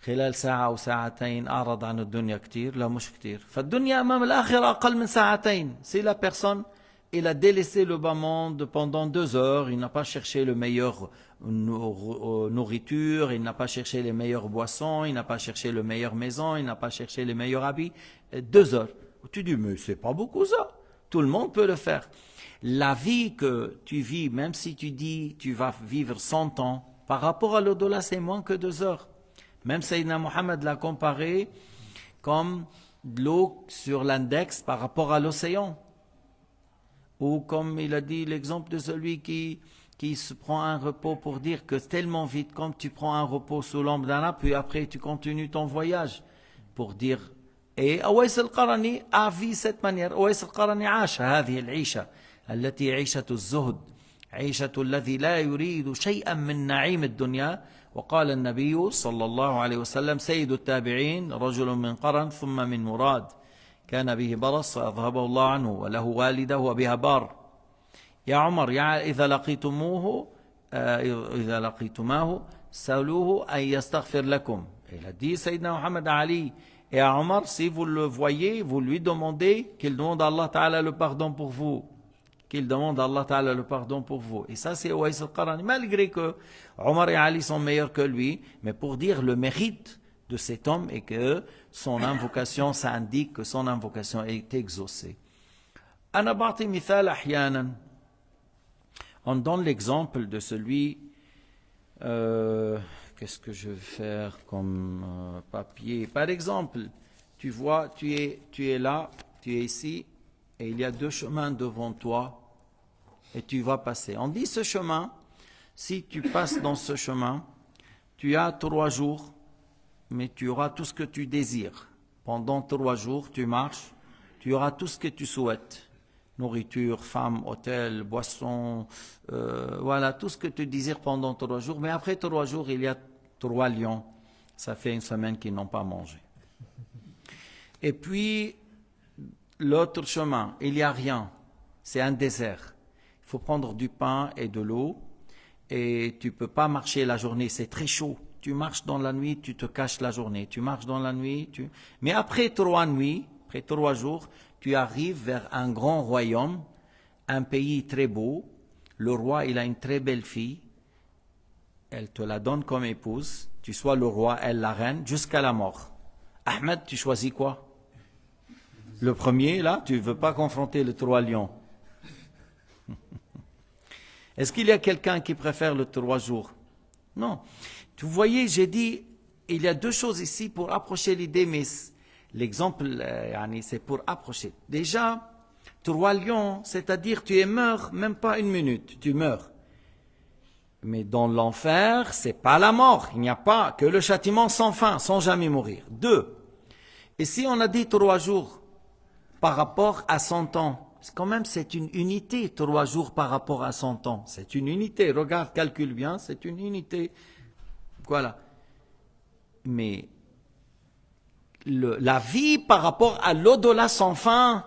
خلال ساعة أو ساعتين أعرض عن الدنيا كتير، لا مش كتير. فالدنيا أمام الآخرة أقل من ساعتين. Si la personne il a délaissé le bas monde pendant 2 heures, il n'a pas cherché le meilleur nourriture, il n'a pas cherché les meilleures boissons, il n'a pas cherché le meilleure maison, il n'a pas cherché les meilleurs habits. 2 heures. Tu dis, mais c'est pas beaucoup ça. Tout le monde peut le faire. La vie que tu vis, même si tu dis tu vas vivre 100 ans, par rapport à l'au-delà, c'est moins que 2 heures. Même Sayyidina Mohammed l'a comparé comme de l'eau sur l'index par rapport à l'océan. Ou comme il a dit l'exemple de celui qui se prend un repos pour dire que tellement vite, comme tu prends un repos sous l'ombre d'un arbre, puis après tu continues ton voyage. Pour dire, et Ouais al-Qarani a vu cette manière. Ouais al-Qarani عاش هذه العيشة التي عيشة الزهد، عيشة الذي لا يريد شيئا من نعيم الدنيا. وقال النبي صلى الله عليه وسلم سيد التابعين رجل من قرن ثم من مراد كان به برص فأذهبه الله عنه وله والده وبها بار. يا عمر إذا لقيتماه سألوه أن يستغفر لكم. Il a dit Sayyidina Muhammad Ali et à Omar, si vous le voyez, vous lui demandez qu'il demande à Allah Ta'ala le pardon pour vous. Qu'il demande à Allah Ta'ala le pardon pour vous. Et ça c'est Ouais al-Qarani, malgré que Omar et Ali sont meilleurs que lui, mais pour dire le mérite de cet homme et que son invocation, ça indique que son invocation est exaucée. أنا بعطي مثال أحيانا. On donne l'exemple de celui, qu'est-ce que je vais faire comme papier? Par exemple, tu vois, tu es là, tu es ici, et il y a 2 chemins devant toi, et tu vas passer. On dit ce chemin, si tu passes dans ce chemin, tu as 3 jours, mais tu auras tout ce que tu désires. Pendant 3 jours, tu marches, tu auras tout ce que tu souhaites. Nourriture, femme, hôtel, boisson, voilà, tout ce que tu désires pendant 3 jours. Mais après 3 jours, il y a 3 lions. Ça fait 1 semaine qu'ils n'ont pas mangé. Et puis, l'autre chemin, il n'y a rien. C'est un désert. Il faut prendre du pain et de l'eau. Et tu ne peux pas marcher la journée, c'est très chaud. Tu marches dans la nuit, tu te caches la journée. Tu marches dans la nuit, Mais après 3 nuits, après 3 jours, tu arrives vers un grand royaume, un pays très beau. Le roi, il a une très belle fille. Elle te la donne comme épouse. Tu sois le roi, elle la reine, jusqu'à la mort. Ahmed, tu choisis quoi? Le premier, là, tu ne veux pas confronter les 3 lions. Est-ce qu'il y a quelqu'un qui préfère le 3 jours? Non. Vous voyez, j'ai dit, il y a 2 choses ici pour approcher l'idée, mais l'exemple, c'est pour approcher. Déjà, 3 lions, c'est-à-dire tu es mort, même pas une minute, tu meurs. Mais dans l'enfer, c'est pas la mort. Il n'y a pas que le châtiment sans fin, sans jamais mourir. 2. Et si on a dit 3 jours par rapport à 100 ans, quand même c'est une unité, 3 jours par rapport à 100 ans. C'est une unité. Regarde, calcule bien, c'est une unité. Voilà. Mais la vie par rapport à l'au-delà sans fin,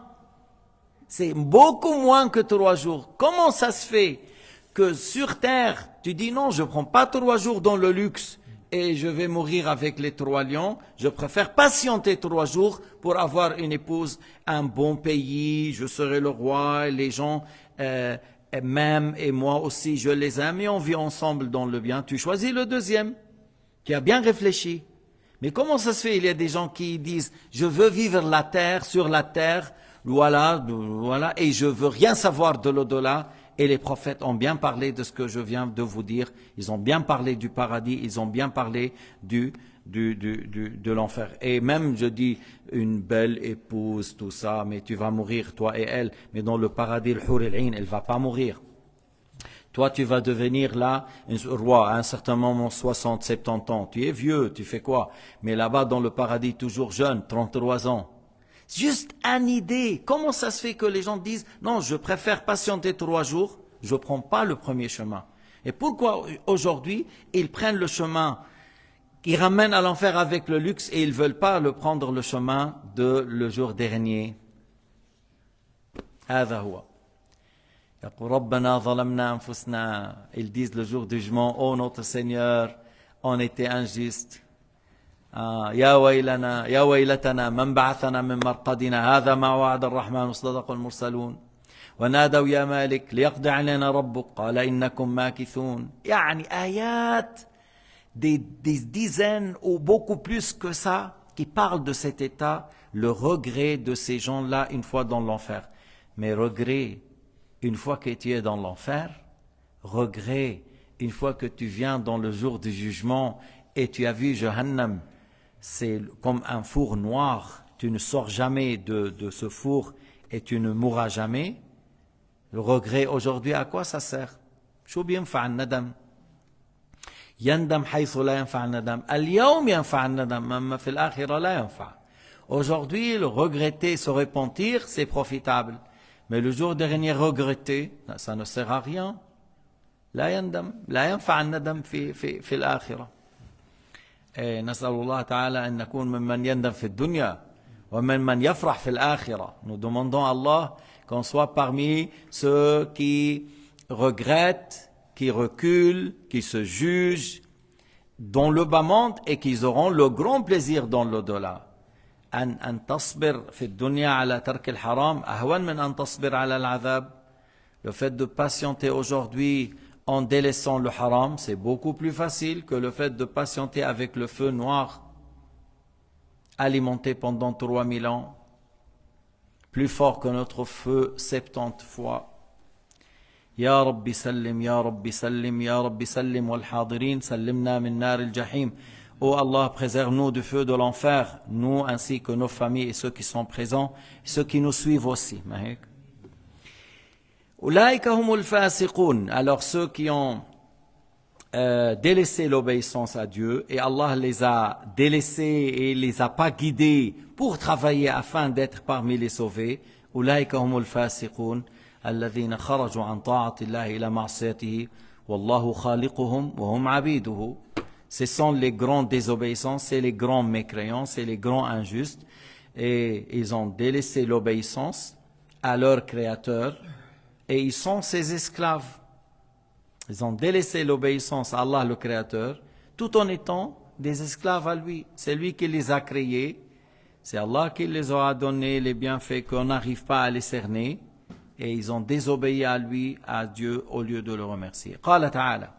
c'est beaucoup moins que 3 jours. Comment ça se fait que sur terre, tu dis non, je ne prends pas 3 jours dans le luxe et je vais mourir avec les 3 lions. Je préfère patienter 3 jours pour avoir une épouse, un bon pays, je serai le roi, les gens m'aiment et moi aussi je les aime et on vit ensemble dans le bien. Tu choisis le deuxième, qui a bien réfléchi. Mais comment ça se fait? Il y a des gens qui disent, je veux vivre la terre, sur la terre, voilà, et je veux rien savoir de l'au-delà. Et les prophètes ont bien parlé de ce que je viens de vous dire. Ils ont bien parlé du paradis, ils ont bien parlé de l'enfer. Et même, je dis, une belle épouse, tout ça, mais tu vas mourir, toi et elle. Mais dans le paradis, le Hur el-Ain, elle va pas mourir. Toi, tu vas devenir là, un roi, à un certain moment, 60, 70 ans. Tu es vieux, tu fais quoi? Mais là-bas, dans le paradis, toujours jeune, 33 ans. Juste une idée. Comment ça se fait que les gens disent, non, je préfère patienter 3 jours, je ne prends pas le premier chemin. Et pourquoi aujourd'hui, ils prennent le chemin qui ramène à l'enfer avec le luxe et ils ne veulent pas prendre le chemin de le jour dernier? هذا هو. يقول ربنا ظلمنا أنفسنا. Ils disent le jour du jugement, oh notre Seigneur, on était injuste. يا ويلنا يا ويلتنا من بعثنا من مرقدنا هذا ما وعد الرحمن وصدق المرسلون ونادوا يا مالك ليقضي علينا ربك قال إنكم ماكثون. يعني آيات des dizaines ou beaucoup plus que ça qui parlent de cet état, le regret de ces gens-là une fois dans l'enfer. Mais regret une fois que tu es dans l'enfer, regret une fois que tu viens dans le jour du jugement et tu as vu Jahannam, c'est comme un four noir, tu ne sors jamais de ce four et tu ne mourras jamais. Le regret aujourd'hui, à quoi ça sert? شو بينفع الندم؟ يندم حيث لا ينفع الندم. اليوم ينفع الندم أما في الآخرة لا ينفع. Aujourd'hui, le regretter, se repentir, c'est profitable. Mais le jour dernier, regretter, ça ne sert à rien. لا يندم لا ينفع الندم في الآخرة. نسأل الله تعالى أن نكون ممن يندم في الدنيا ومن يفرح في الآخرة. Nous demandons à Allah qu'on soit parmi ceux qui regrettent, qui reculent, qui se jugent dans le bas monde et qui auront le grand plaisir dans l'au-delà. أن تصبر في الدنيا على ترك الحرام أهون من أن تصبر على العذاب. Le fait de patienter aujourd'hui en délaissant le haram, c'est beaucoup plus facile que le fait de patienter avec le feu noir alimenté pendant 3000 ans, plus fort que notre feu 70 fois. يا رب سلم يا رب سلم يا رب سلم والحاضرين سلمنا من نار الجحيم. Oh Allah, préserve-nous du feu de l'enfer, nous ainsi que nos familles et ceux qui sont présents, ceux qui nous suivent aussi. Alors ceux qui ont délaissé l'obéissance à Dieu et Allah les a délaissés et les a pas guidés pour travailler afin d'être parmi les sauvés. أولئك هم الفاسقون الذين خرجوا عن طاعة الله إلى معصيته والله خالقهم وهم عبيده. Ce sont les grands désobéissants, c'est les grands mécréants, c'est les grands injustes. Et ils ont délaissé l'obéissance à leur Créateur et ils sont ses esclaves. Ils ont délaissé l'obéissance à Allah le Créateur tout en étant des esclaves à lui. C'est lui qui les a créés. C'est Allah qui les a donné les bienfaits qu'on n'arrive pas à les cerner. Et ils ont désobéi à lui, à Dieu, au lieu de le remercier. قال تعالى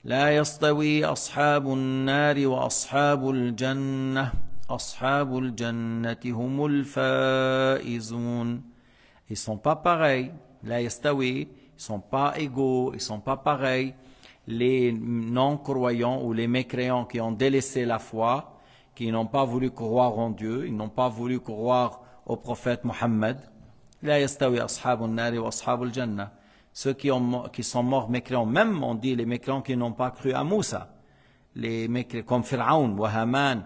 لا يستوي أصحاب النار وأصحاب الجنة أصحاب الجنة هم الفائزون. Ils sont pas pareils. لا يستوي, ils sont pas égaux, ils sont pas pareils. Les non-croyants ou les mécréants qui ont délaissé la foi, qui n'ont pas voulu croire en Dieu, ils n'ont pas voulu croire au prophète Mohammed, La yastawi ashabun nari wa ashabul jannah. Ceux qui sont morts mécréants, même on dit les mécréants qui n'ont pas cru à Moussa, les mécréants comme Pharaon, wa Haman,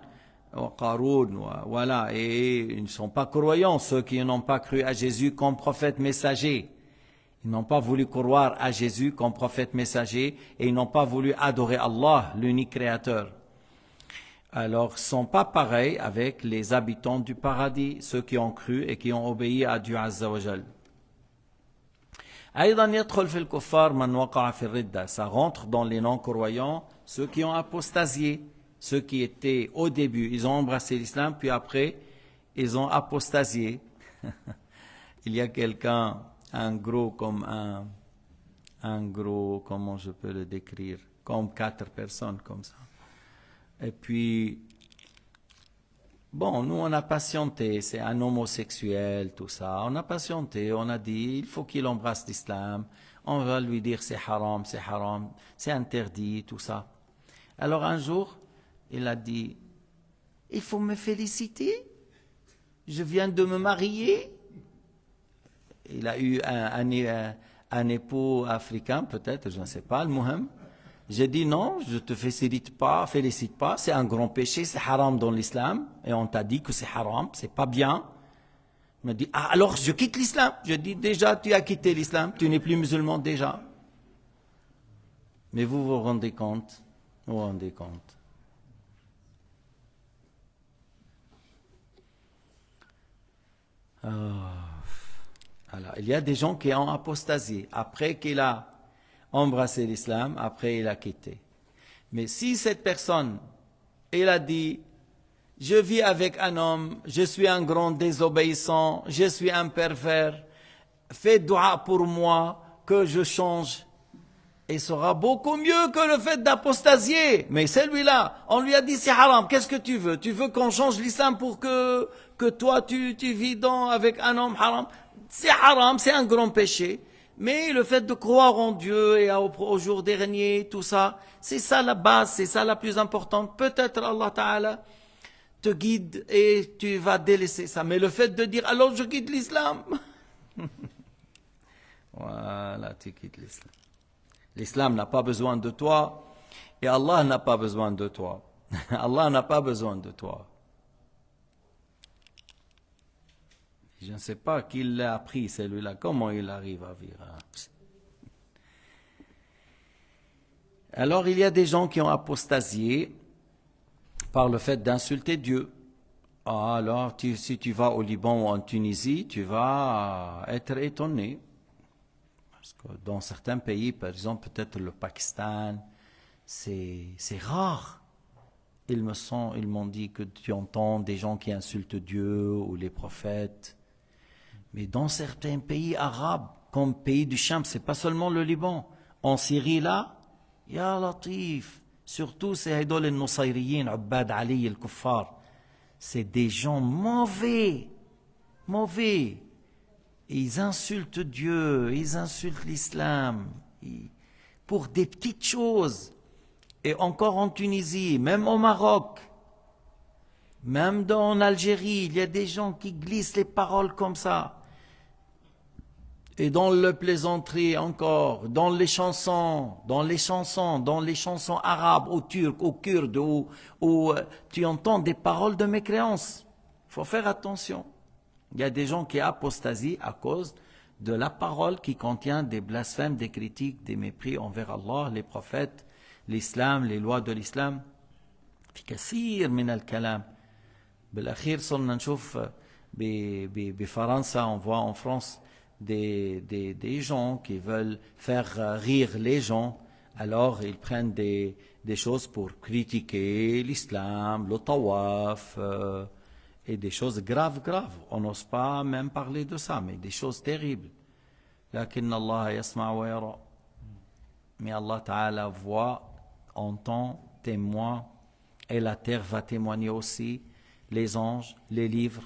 wa Qaroun, voilà, et ils ne sont pas croyants, ceux qui n'ont pas cru à Jésus comme prophète messager. Ils n'ont pas voulu croire à Jésus comme prophète messager et ils n'ont pas voulu adorer Allah, l'unique créateur. Alors, ils ne sont pas pareils avec les habitants du paradis, ceux qui ont cru et qui ont obéi à Dieu Azza wa Jal. أيضا يدخل في الكفار من وقع في الردة. Ça rentre dans les non-croyants, ceux qui ont apostasié, ceux qui étaient au début, ils ont embrassé l'islam, puis après, ils ont apostasié. Il y a quelqu'un, un gros, comment je peux le décrire, comme 4 personnes comme ça. Et puis, bon, nous on a patienté, c'est un homosexuel, tout ça. On a patienté, on a dit, il faut qu'il embrasse l'islam. On va lui dire c'est haram, c'est interdit, tout ça. Alors un jour, il a dit, il faut me féliciter, je viens de me marier. Il a eu un époux africain, peut-être, je ne sais pas, le muham. J'ai dit non, je te félicite pas, c'est un grand péché, c'est haram dans l'islam, et on t'a dit que c'est haram, c'est pas bien. Il m'a dit, ah alors je quitte l'islam. Je dis déjà, tu as quitté l'islam, tu n'es plus musulman déjà. Mais vous vous rendez compte, Alors, il y a des gens qui ont apostasié après qu'il a embrassé l'islam, après il a quitté. Mais si cette personne, elle a dit, je vis avec un homme, je suis un grand désobéissant, je suis un pervers, fais dua pour moi, que je change, et sera beaucoup mieux que le fait d'apostasier. Mais celui-là, on lui a dit c'est haram, qu'est-ce que tu veux? Tu veux qu'on change l'islam pour que toi tu vis avec un homme haram? C'est haram, c'est un grand péché. Mais le fait de croire en Dieu et au jour dernier, tout ça, c'est ça la base, c'est ça la plus importante. Peut-être Allah Ta'ala te guide et tu vas délaisser ça. Mais le fait de dire, alors je quitte l'islam. Voilà, tu quittes l'islam. L'islam n'a pas besoin de toi et Allah n'a pas besoin de toi. Allah n'a pas besoin de toi. Je ne sais pas qui l'a appris celui-là, comment il arrive à vivre. Alors il y a des gens qui ont apostasié par le fait d'insulter Dieu. Alors si tu vas au Liban ou en Tunisie, tu vas être étonné. Parce que dans certains pays, par exemple peut-être le Pakistan, c'est rare. Ils m'ont dit que tu entends des gens qui insultent Dieu ou les prophètes. Mais dans certains pays arabes, comme pays du Cham, c'est pas seulement le Liban. En Syrie là, ya Latif, surtout ces idoles nusayriyin, Ubbad Ali, el Kuffar, c'est des gens mauvais. Ils insultent Dieu, ils insultent l'islam, pour des petites choses. Et encore en Tunisie, même au Maroc, même en Algérie, il y a des gens qui glissent les paroles comme ça. Et dans le plaisanterie encore, dans les chansons arabes, aux Turcs, aux Kurdes, où tu entends des paroles de mécréance. Il faut faire attention. Il y a des gens qui apostasient à cause de la parole qui contient des blasphèmes, des critiques, des mépris envers Allah, les prophètes, l'islam, les lois de l'islam. في كثير من الكلام. بالأخير صرنا نشوف بفرنسا, on voit en France des gens qui veulent faire rire les gens, alors ils prennent des choses pour critiquer l'islam, le tawaf, et des choses graves. On n'ose pas même parler de ça, mais des choses terribles. لكن الله يسمع ويرى. Mais Allah Ta'ala voit, entend, témoin, et la terre va témoigner aussi, les anges, les livres,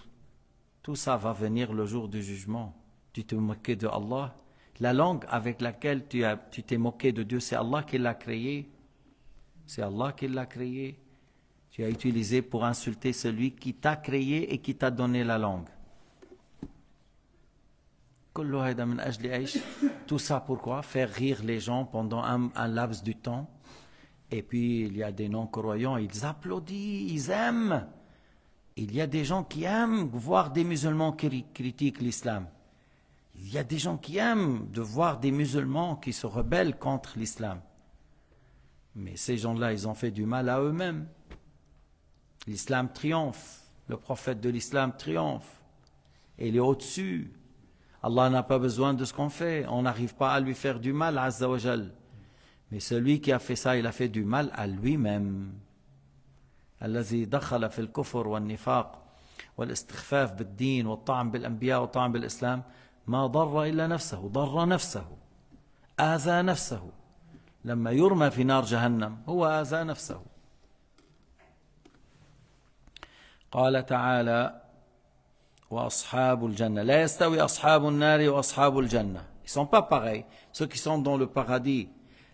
tout ça va venir le jour du jugement. Tu te moquais de Allah. La langue avec laquelle tu t'es moqué de Dieu, c'est Allah qui l'a créé. C'est Allah qui l'a créé. Tu as utilisé pour insulter celui qui t'a créé et qui t'a donné la langue. Tout ça pourquoi? Faire rire les gens pendant un laps du temps. Et puis il y a des non-croyants, ils applaudissent, ils aiment. Il y a des gens qui aiment voir des musulmans qui critiquent l'islam. Il y a des gens qui aiment de voir des musulmans qui se rebellent contre l'islam. Mais ces gens-là, ils ont fait du mal à eux-mêmes. L'islam triomphe, le prophète de l'islam triomphe. Et il est au-dessus. Allah n'a pas besoin de ce qu'on fait. On n'arrive pas à lui faire du mal, Azza wa Jal. Mais celui qui a fait ça, il a fait du mal à lui-même. الذي دخل في الكفر والنفاق والاستخفاف بالدين والطعن بالأنبياء والطعن بالإسلام ما ضر إلا نفسه ضر نفسه آذى نفسه لما يرمى في نار جهنم هو آذى نفسه قال تعالى وأصحاب الجنة لا يستوي أصحاب النار وأصحاب الجنة. Ils ne sont pas pareils. Ceux qui sont dans le paradis,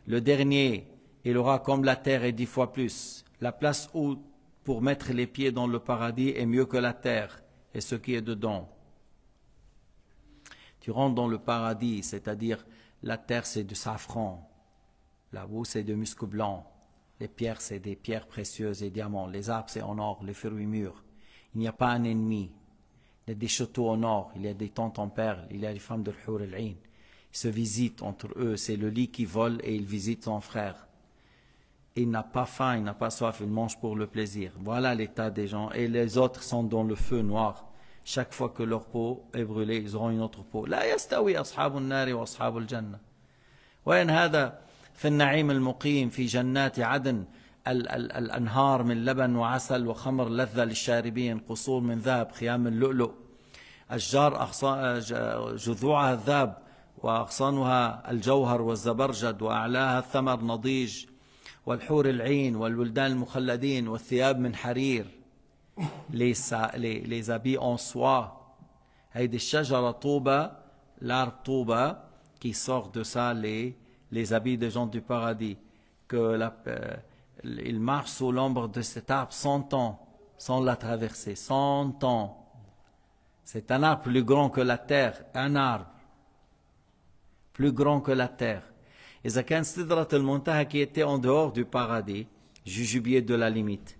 le dernier, il aura comme la terre et 10 fois plus. La place où pour mettre les pieds dans le paradis est mieux que la terre et ce qui est dedans. Tu rentres dans le paradis, c'est-à-dire la terre c'est du safran, la boue c'est de musc blanc, les pierres c'est des pierres précieuses et diamants, les arbres c'est en or, les fruits mûrs. Il n'y a pas un ennemi. Il y a des châteaux en or, il y a des tentes en perles, il y a les femmes de l'Hur al-Ain. Ils se visitent entre eux, c'est le lit qui vole et il visite son frère. Il n'a pas faim, il n'a pas soif, il mange pour le plaisir. Voilà l'état des gens. Et les autres sont dans le feu noir. Chaque fois que leur peau est brûlée, ils auront une autre peau. لا يستوي أصحاب النار وأصحاب الجنة. وين هذا في النعيم المقيم في جنات عدن الأنهار من لبن وعسل وخمر لذة للشاربين قصور من ذهب خيام من لؤلؤ أشجار جذوعها الذهب وأغصانها الجوهر والزبرجد وأعلاها الثمر نضيج والحور العين والولدان المخلدين والثياب من حرير les habits en soie. هيدي الشجرة طوبة l'arbre طوبة qui sort de ça les habits des gens du paradis que ils marchent sous l'ombre de cet arbre 100 ans sans la traverser 100 ans. C'est un arbre plus grand que la terre, un arbre plus grand que la terre. إذا كان سدرة المنتهى qui était en dehors du paradis, jujubier de la limite.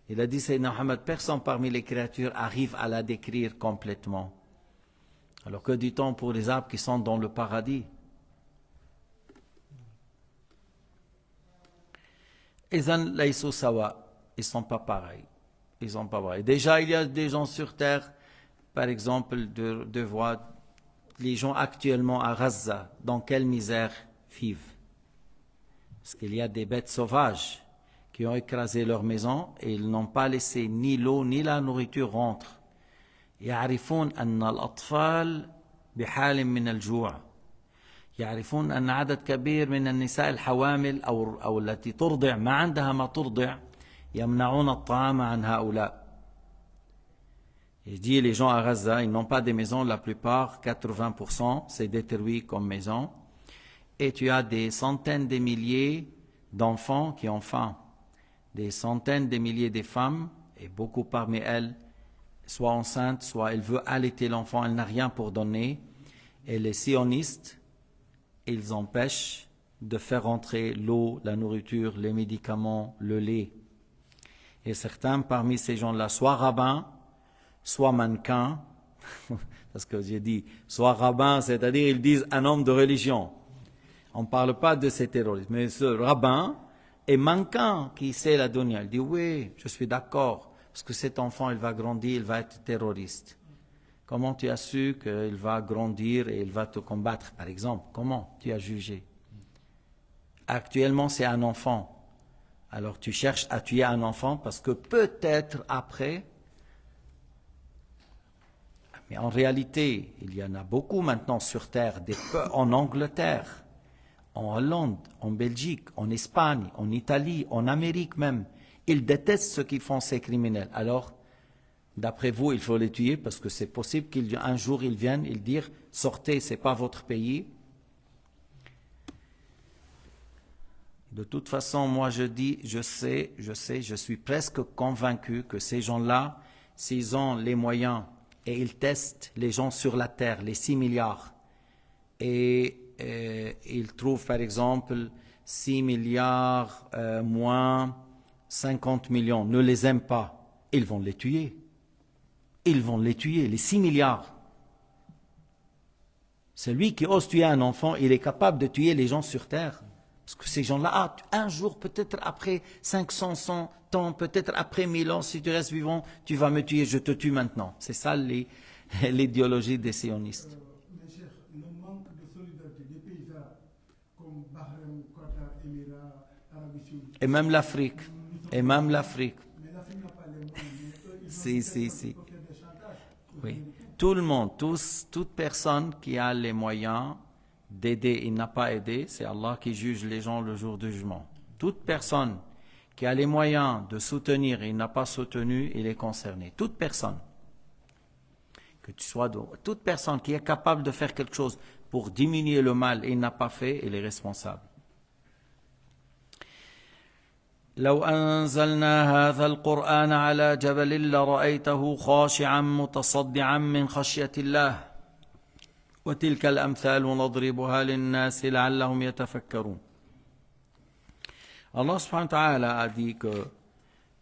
Il a dit Sayyidina Muhammad, personne parmi les créatures arrive à la décrire complètement. Alors que dit-on pour les arbres qui sont dans le paradis? إذن ليسوا سواء, ils ne sont pas pareils. Ils sont pas pareils. Déjà, il y a des gens sur terre, par exemple, de voir les gens actuellement à Gaza, dans quelle misère vivent. Parce qu'il y a des bêtes sauvages qui ont écrasé leur maison et ils n'ont pas laissé ni l'eau ni la nourriture rentrer. يعرفون أن الأطفال بحال من الجوع. يعرفون أن عدد كبير من النساء الحوامل أو التي ترضع ما عندها ما ترضع يمنعون الطعام عن هؤلاء. Il dit les gens à Gaza, ils n'ont pas de maisons, la plupart, 80%, c'est détruit comme maison. Et tu as des centaines de milliers d'enfants qui ont faim. Des centaines de milliers de femmes, et beaucoup parmi elles, soit enceintes, soit elle veut allaiter l'enfant, elle n'a rien pour donner. Et les sionistes, ils empêchent de faire entrer l'eau, la nourriture, les médicaments, le lait. Et certains parmi ces gens-là, soit rabbins, soit mannequins, parce que j'ai dit, soit rabbins, c'est-à-dire ils disent un homme de religion. On ne parle pas de ces terroristes, mais ce rabbin est mannequin qui sait la dunya. Il dit, oui, je suis d'accord, parce que cet enfant, il va grandir, il va être terroriste. Comment tu as su qu'il va grandir et il va te combattre, par exemple? Comment tu as jugé? Actuellement, c'est un enfant. Alors tu cherches à tuer un enfant parce que peut-être après... Mais en réalité, il y en a beaucoup maintenant sur Terre, en Angleterre, en Hollande, en Belgique, en Espagne, en Italie, en Amérique même. Ils détestent ceux qui font ces criminels. Alors, d'après vous, il faut les tuer parce que c'est possible qu'un jour ils viennent, ils disent « Sortez, ce n'est pas votre pays ». De toute façon, moi je dis, je suis presque convaincu que ces gens-là, s'ils ont les moyens et ils testent les gens sur la terre, les 6 milliards, et ils trouvent par exemple 6 milliards moins 50 millions, ne les aiment pas, ils vont les tuer. Ils vont les tuer, les 6 milliards. Celui qui ose tuer un enfant, il est capable de tuer les gens sur terre. Parce que ces gens-là, un jour, peut-être après 500, 100 ans, peut-être après 1000 ans, si tu restes vivant, tu vas me tuer, je te tue maintenant. C'est ça l'idéologie des sionistes. Mais cher, le manque de solidarité des pays arabes, comme Bahreïn, Qatar, Émirats, Arabie Saoudite. Et même l'Afrique. Et même l'Afrique. Mais l'Afrique n'a pas les moyens. Mais eux, ils Si. ont fait des chantages. Oui. Tout le monde, toute personne qui a les moyens d'aider, il n'a pas aidé, c'est Allah qui juge les gens le jour du jugement. Toute personne qui a les moyens de soutenir, il n'a pas soutenu, il est concerné. Toute personne, que tu sois toute personne qui est capable de faire quelque chose pour diminuer le mal et il n'a pas fait, il est responsable. لو أنزلنا هذا القرآن على جبل لرأيته خاشعا متصدعا من خشية الله وتلك الأمثال نضربها للناس لعلهم يتفكرون. Allah subhanahu wa ta'ala a dit que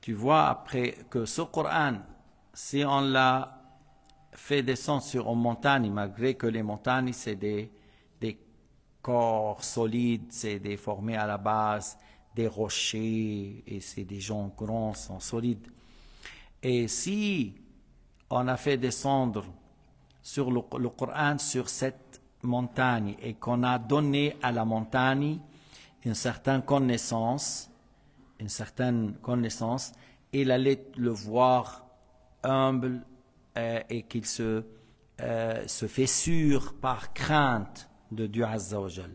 tu vois après que ce Coran, si on l'a fait descendre sur une montagne, malgré que les montagnes c'est des corps solides, c'est des formés à la base, des rochers, et c'est des gens grands, sont solides. Et si on a fait descendre sur le Coran sur cette montagne et qu'on a donné à la montagne une certaine connaissance, il allait le voir humble et qu'il se fait sûr par crainte de Dieu Azza wa Jal.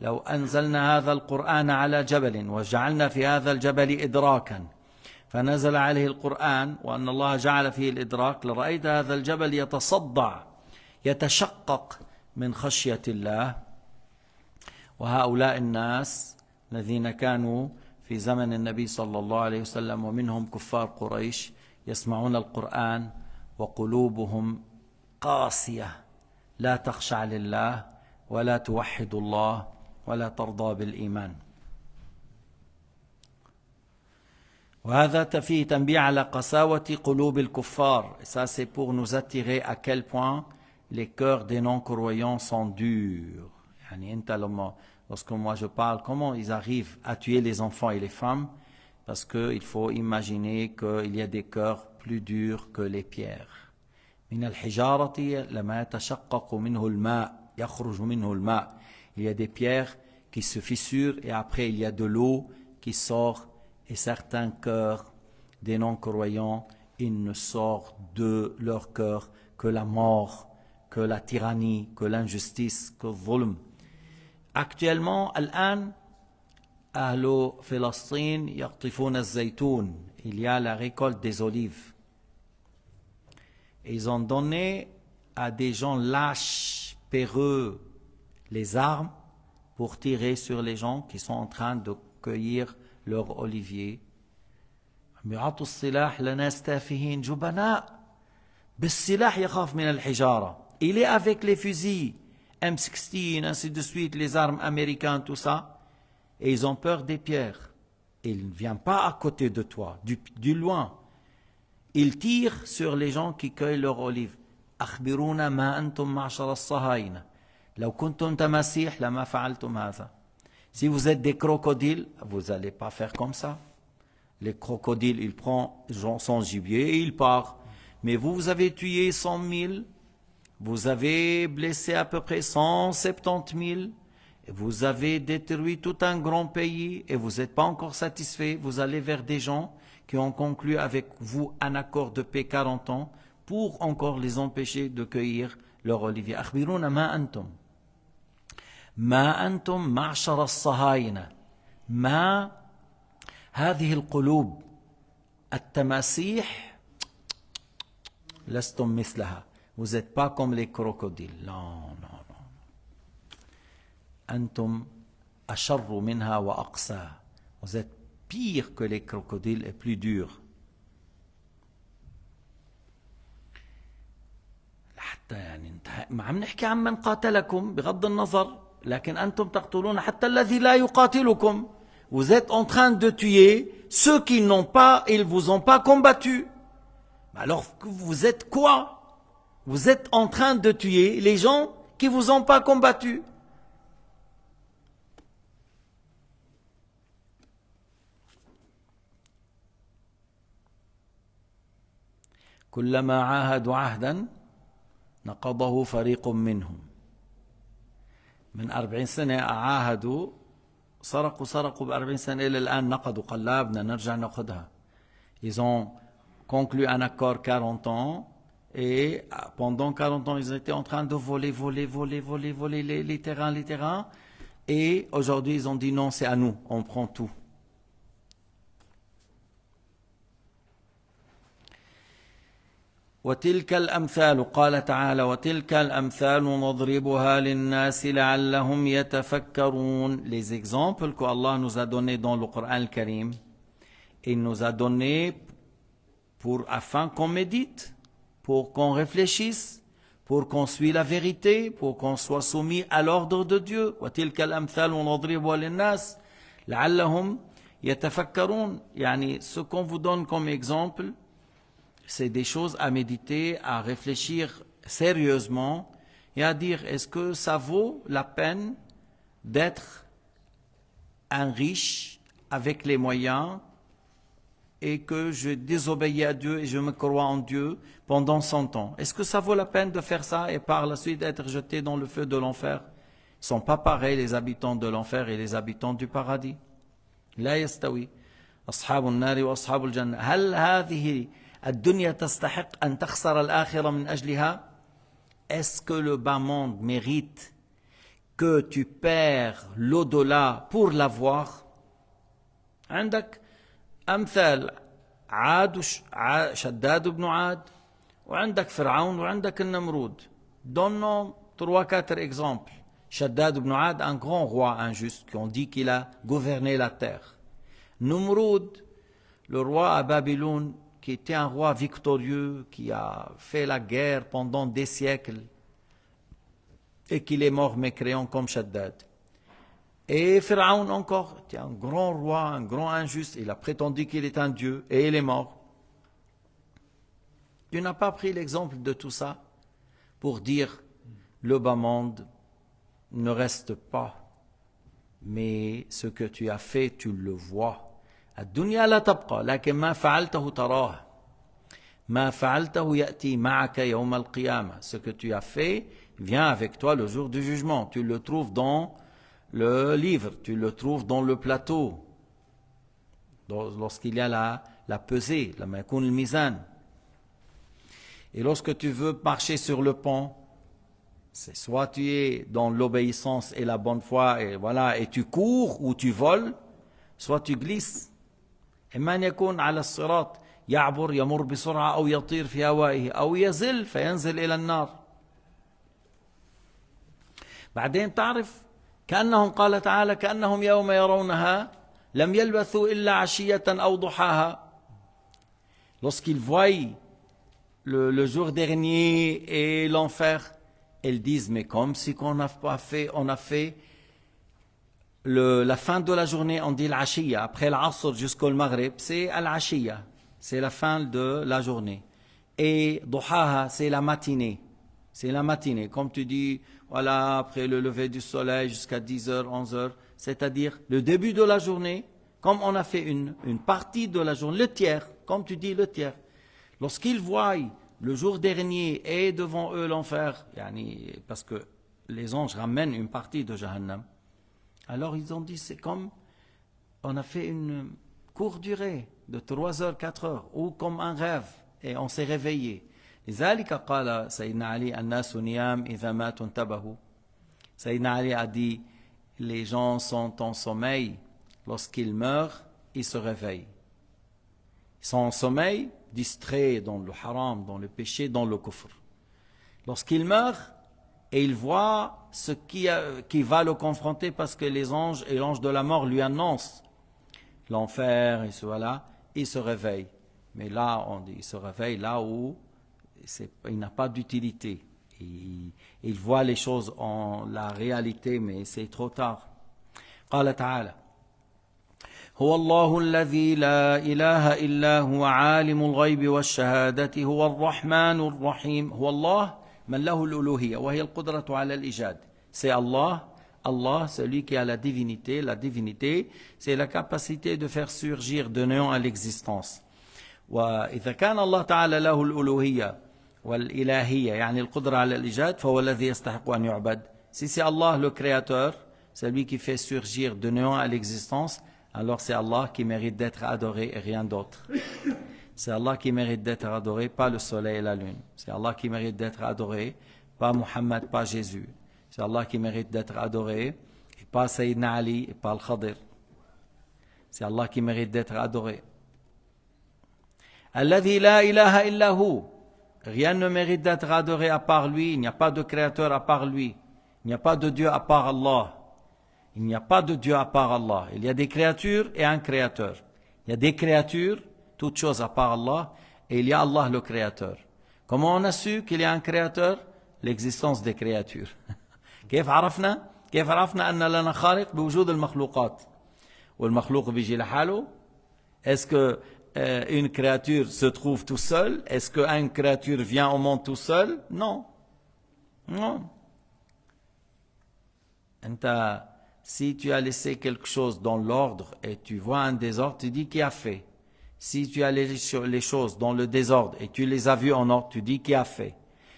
لو أنزلنا هذا القرآن على جبل وجعلنا في هذا الجبل إدراكا فنزل عليه القرآن وأن الله جعل فيه الإدراك لرأيت هذا الجبل يتصدع يتشقق من خشية الله. وهؤلاء الناس الذين كانوا في زمن النبي صلى الله عليه وسلم ومنهم كفار قريش يسمعون القرآن وقلوبهم قاسية لا تخشع لله ولا توحد الله ولا ترضى بالإيمان. وهذا فيه تنبيه على قساوة قلوب الكفار. Et ça c'est pour nous attirer à quel point les cœurs des non-croyants sont durs. Lorsque moi je parle, comment ils arrivent à tuer les enfants et les femmes, parce qu'il faut imaginer qu'il y a des cœurs plus durs que les pierres. من الحجارة لما يتشقق منه الماء يخرج منه الماء. Il y a des pierres qui se fissurent et après il y a de l'eau qui sort, et certains cœurs des non-croyants, il ne sort de leur cœur que la mort, que la tyrannie, que l'injustice, que le zulm. Actuellement, الآن أهل فلسطين يقطفون الزيتون. Il y a la récolte des olives. Et ils ont donné à des gens lâches, péreux, les armes pour tirer sur les gens qui sont en train de cueillir leur olivier. يعطوا السلاح لناس تافهين جبناء بالسلاح يخاف من الحجارة. Il est avec les fusils M16, ainsi de suite, les armes américaines, tout ça, et ils ont peur des pierres. Il ne vient pas à côté de toi, du loin. Il tire sur les gens qui cueillent leurs olives. أخبرونا ما أنتم معشر الصهاينة لو كنتم تماسيح لما فعلتم هذا. Si vous êtes des crocodiles, vous n'allez pas faire comme ça. Les crocodiles, ils prennent son gibier et ils partent. Mais vous avez tué 100 000, vous avez blessé à peu près 170 000, et vous avez détruit tout un grand pays et vous n'êtes pas encore satisfait. Vous allez vers des gens qui ont conclu avec vous un accord de paix 40 ans pour encore les empêcher de cueillir leur olivier. أخبرونا ما أنتم معشر الصهاينة ما هذه القلوب التماسيح لستم مثلها. Vous n'êtes pas comme les crocodiles. Non. أنتم أشر منها وأقسى. Vous êtes pire que les crocodiles et plus dur. حتى انتهى ما عم نحكي عن من قاتلكم بغض النظر، لكن أنتم تقتلون حتى الذي لا يقاتلكم. Vous êtes en train de tuer ceux qui n'ont pas, ils vous ont pas combattu. Alors vous êtes quoi? Vous êtes en train de tuer les gens qui vous ont pas combattu. كلما عاهدوا عهدا نقضه فريق منهم. من 40 سنة عاهدوا، سرقوا ب40 سنة، إلى الآن نقضوا، قال لا بدنا نرجع ناخذها. Ils ont conclu un accord 40 ans et pendant 40 ans ils étaient en train de voler les terrains et aujourd'hui ils ont dit non, c'est à nous, on prend tout. وتلك الأمثال قال تعالى وتلك الأمثال نضربها للناس لعلهم يتفكرون. Les exemples que Allah nous a donnés dans le Coran Karim, il nous a donné afin qu'on médite, pour qu'on réfléchisse, pour qu'on suive la vérité, pour qu'on soit soumis à l'ordre de Dieu. وتلك الأمثال نضربها للناس لعلهم يتفكرون. يعني ce qu'on vous donne comme exemple, c'est des choses à méditer, à réfléchir sérieusement et à dire, est-ce que ça vaut la peine d'être un riche avec les moyens et que je désobéis à Dieu et je me crois en Dieu pendant 100 ans? Est-ce que ça vaut la peine de faire ça et par la suite être jeté dans le feu de l'enfer? Ils ne sont pas pareils, les habitants de l'enfer et les habitants du paradis. لا يستوي أصحاب النار وأصحاب الجنة. هل هذه الدنيا تستحق أن تخسر الآخرة من أجلها? Est-ce que le bas monde mérite que tu perds l'au-delà pour l'avoir? عندك أمثال عاد شداد بن عاد وعندك فرعون وعندك النمرود. Donnons 3-4 exemples. Shaddad ibn Ad, un grand roi injuste qui ont dit qu'il a gouverné la terre. Numrud, le roi à Babylone, qui était un roi victorieux, qui a fait la guerre pendant des siècles et qu'il est mort mécréant comme Shaddad. Et Pharaon encore, était un grand roi, un grand injuste, il a prétendu qu'il est un dieu et il est mort. Tu n'as pas pris l'exemple de tout ça pour dire le bas monde ne reste pas, mais ce que tu as fait, tu le vois. الدنيا لا تبقى لكن ما فعلته تراه ما فعلته يأتي معك يوم القيامة. Ce que tu as fait vient avec toi le jour du jugement. Tu le trouves dans le livre, tu le trouves dans le plateau, lorsqu'il y a la pesée, la makoun al mizan. Et lorsque tu veux marcher sur le pont, c'est soit tu es dans l'obéissance et la bonne foi et voilà et tu cours ou tu voles, soit tu glisses. إما أن يكون على الصراط يعبر يمر بسرعة أو يطير في هوائه أو يزل فينزل إلى النار. بعدين تعرف كأنهم قال تعالى كأنهم يوم يرونها لم يلبثوا إلا عشية أو ضحاها. Lorsqu'ils voient le jour dernier et l'enfer, ils disent mais comme si on a fait la fin de la journée, on dit l'ashiya, après l'asr jusqu'au maghrib, c'est al-ashiya, c'est la fin de la journée. Et duhaha, c'est la matinée. C'est la matinée, comme tu dis, voilà, après le lever du soleil jusqu'à 10h, 11h, c'est-à-dire le début de la journée, comme on a fait une partie de la journée, le tiers, comme tu dis, le tiers. Lorsqu'ils voient le jour dernier et devant eux l'enfer, parce que les anges ramènent une partie de Jahannam, alors ils ont dit, c'est comme on a fait une courte durée de 3 heures, 4 heures, ou comme un rêve, et on s'est réveillé. لذلك قال سيدنا علي الناس نيام إذا ماتوا انتبهوا. Sayyidina Ali a dit, les gens sont en sommeil, lorsqu'ils meurent, ils se réveillent. Ils sont en sommeil, distraits dans le haram, dans le péché, dans le kufr. Lorsqu'ils meurent, et il voit ce qui va le confronter parce que les anges et l'ange de la mort lui annoncent l'enfer et cela, il se réveille. Mais là, on dit, il se réveille là où il n'a pas d'utilité. Il voit les choses en la réalité, mais c'est trop tard. قال تعالى هو الله الذي لا إله إلا هو عالم الغيب والشهادة هو الرحمن الرحيم هو الله من له الألوهية وهي القدرة على الإيجاد. C'est Allah, celui qui a la divinité, c'est la capacité de faire surgir de néant à l'existence. وإذا كان الله تعالى له الألوهية والإلهية يعني القدرة على الإيجاد فهو الذي يستحق أن يعبد. Si c'est Allah le créateur, c'est lui qui fait surgir de néant à l'existence, alors c'est Allah qui mérite d'être adoré et rien d'autre. C'est Allah qui mérite d'être adoré, pas le soleil et la lune. C'est Allah qui mérite d'être adoré, pas Muhammad, pas Jésus. C'est Allah qui mérite d'être adoré, et pas Sayyidina Ali, et pas Al-Khadir. C'est Allah qui mérite d'être adoré. Alladhi la ilaha illa hu. Rien ne mérite d'être adoré à part lui. Il n'y a pas de créateur à part lui. Il n'y a pas de Dieu à part Allah. Il n'y a pas de Dieu à part Allah. Il y a des créatures et un créateur. Il y a des créatures, toutes choses à part Allah, et il y a Allah le créateur. Comment on a su qu'il y a un créateur? L'existence des créatures. كيف عرفنا أن لنا خالق بوجود المخلوقات والمخلوق بيجي لحاله? Est-ce que une créature se trouve tout seul? Est-ce qu'une créature vient au monde tout seul? Non. Si tu as laissé quelque chose dans l'ordre et tu vois un désordre, tu dis qui a fait. Si tu as les choses dans le désordre et tu les as vues en ordre, tu dis qui a fait.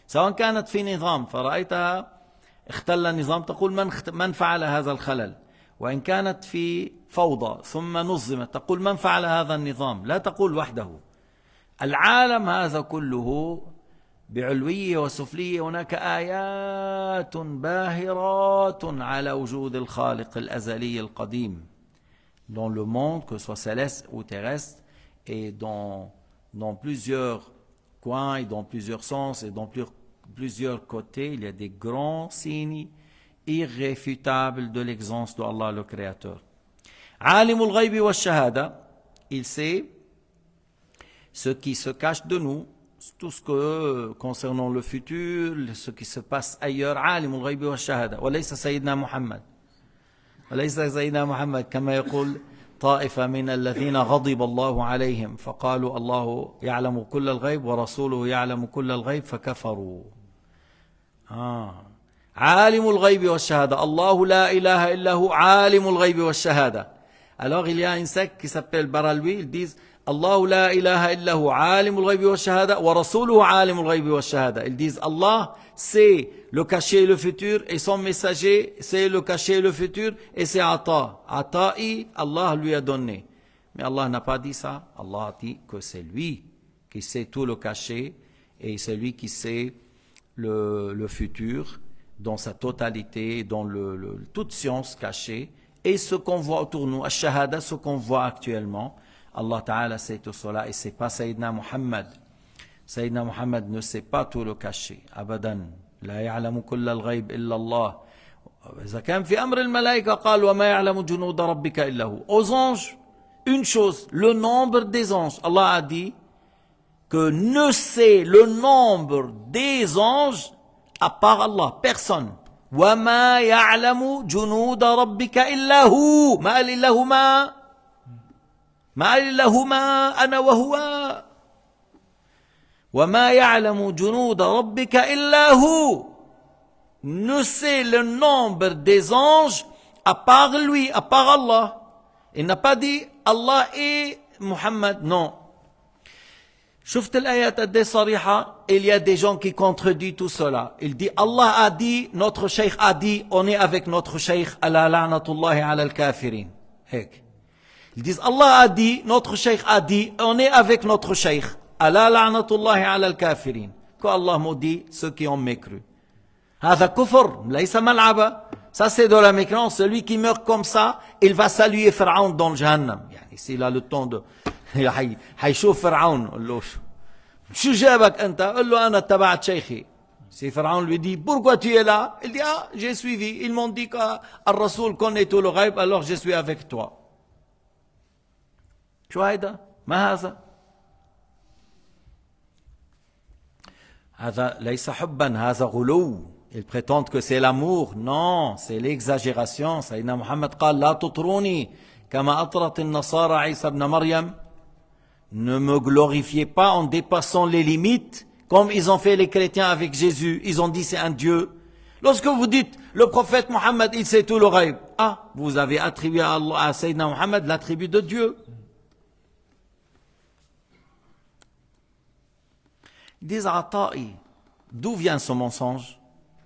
سواء كانت في نظام فرأيتها اختل النظام تقول من فعل هذا الخلل. وإن كانت في فوضى ثم نظمت تقول من فعل هذا النظام. لا تقول وحده. العالم هذا كله بعلوية وسفلية هناك آيات باهرات على وجود الخالق الأزلي القديم. Dans le monde, que ce soit céleste ou terrestre, et dans plusieurs coins, et dans plusieurs sens, et dans plusieurs côtés, il y a des grands signes irréfutables de l'existence d'Allah le Créateur. عالم الغيب والشهادة, il sait ce qui se cache de nous, tout ce que concernant le futur, ce qui se passe ailleurs. عالم الغيب والشهادة وليس سيدنا محمد كما يقول طائفة من الذين غضب الله عليهم فقالوا الله يعلم كل الغيب ورسوله يعلم كل الغيب فكفروا. عالم الغيب والشهادة, الله لا إله إلا هو عالم الغيب والشهادة. Alors il y a un secte qui s'appelle Baralwi, ils disent Allah la ilaha illa hu alimul ghaybi wa shahada wa rasuluhu alimul ghaybi wa shahada. Ils disent Allah c'est le caché et le futur et son messager c'est le caché et le futur et c'est Ata'i, Allah lui a donné. Mais Allah n'a pas dit ça. Allah a dit que c'est lui qui sait tout le caché et c'est lui qui sait le futur dans sa totalité, dans toute science cachée et ce qu'on voit autour de nous, Ash-Shahada, ce qu'on voit actuellement. Allah Ta'ala sait tout cela et c'est pas Sayyidina Muhammad. Sayyidina Muhammad ne sait pas tout le caché. Abadan. لا يعلم كل الغيب إلا الله. إذا كان في أمر الملائكة قال وما يعلم جنود ربك إلا هو. Aux anges, une chose, le nombre des anges. Allah a dit que ne sait le nombre des anges à part Allah, personne. وما يعلم جنود ربك إلا هو. ما قال إلا هو ما قال إلا هما أنا وهو. وما يعلم جنود ربك إلا هو. Ne sait le nombre des anges à part lui, à part Allah. Il n'a pas dit Allah et Muhammad, non. شفت الآيات قد صريحة. Il y a des gens qui contredisent tout cela. Il dit Allah a dit, notre cheikh a dit, on est avec notre cheikh. ألا لعنة الله على الكافرين. هيك. Ils disent Allah a dit, notre cheikh a dit, on est avec notre cheikh. ألا لعنة الله على الكافرين. qu'Allah maudit ceux qui ont mécru. هذا كفر ليس ملعبا. Ça c'est de la mécréance. Celui qui meurt comme ça, il va saluer Pharaon dans le Jahannam. يعني s'il a le temps de حيشوف فرعون قال له شو جابك انت؟ قال له انا اتبعت شيخي. Si Pharaon lui dit pourquoi tu es là? Il dit ah j'ai suivi. Ils m'ont dit qu'Al-Rasoul connaît tout le ghaib alors je suis avec toi. شو هيدا؟ ما هذا؟ هذا ليس حبا هذا غلو. Ils prétendent que c'est l'amour. Non, c'est l'exagération. Sayyidina Muhammad قال لا تطروني كما أطرت النصارى عيسى ابن مريم. Ne me glorifiez pas en dépassant les limites comme ils ont fait les chrétiens avec Jésus. Ils ont dit c'est un Dieu. Lorsque vous dites le prophète Mohammed il sait tout le ghaib. Ah, vous avez attribué à Allah, à Sayyidina Muhammad l'attribut de Dieu. Ils disent Ata'i, d'où vient ce mensonge?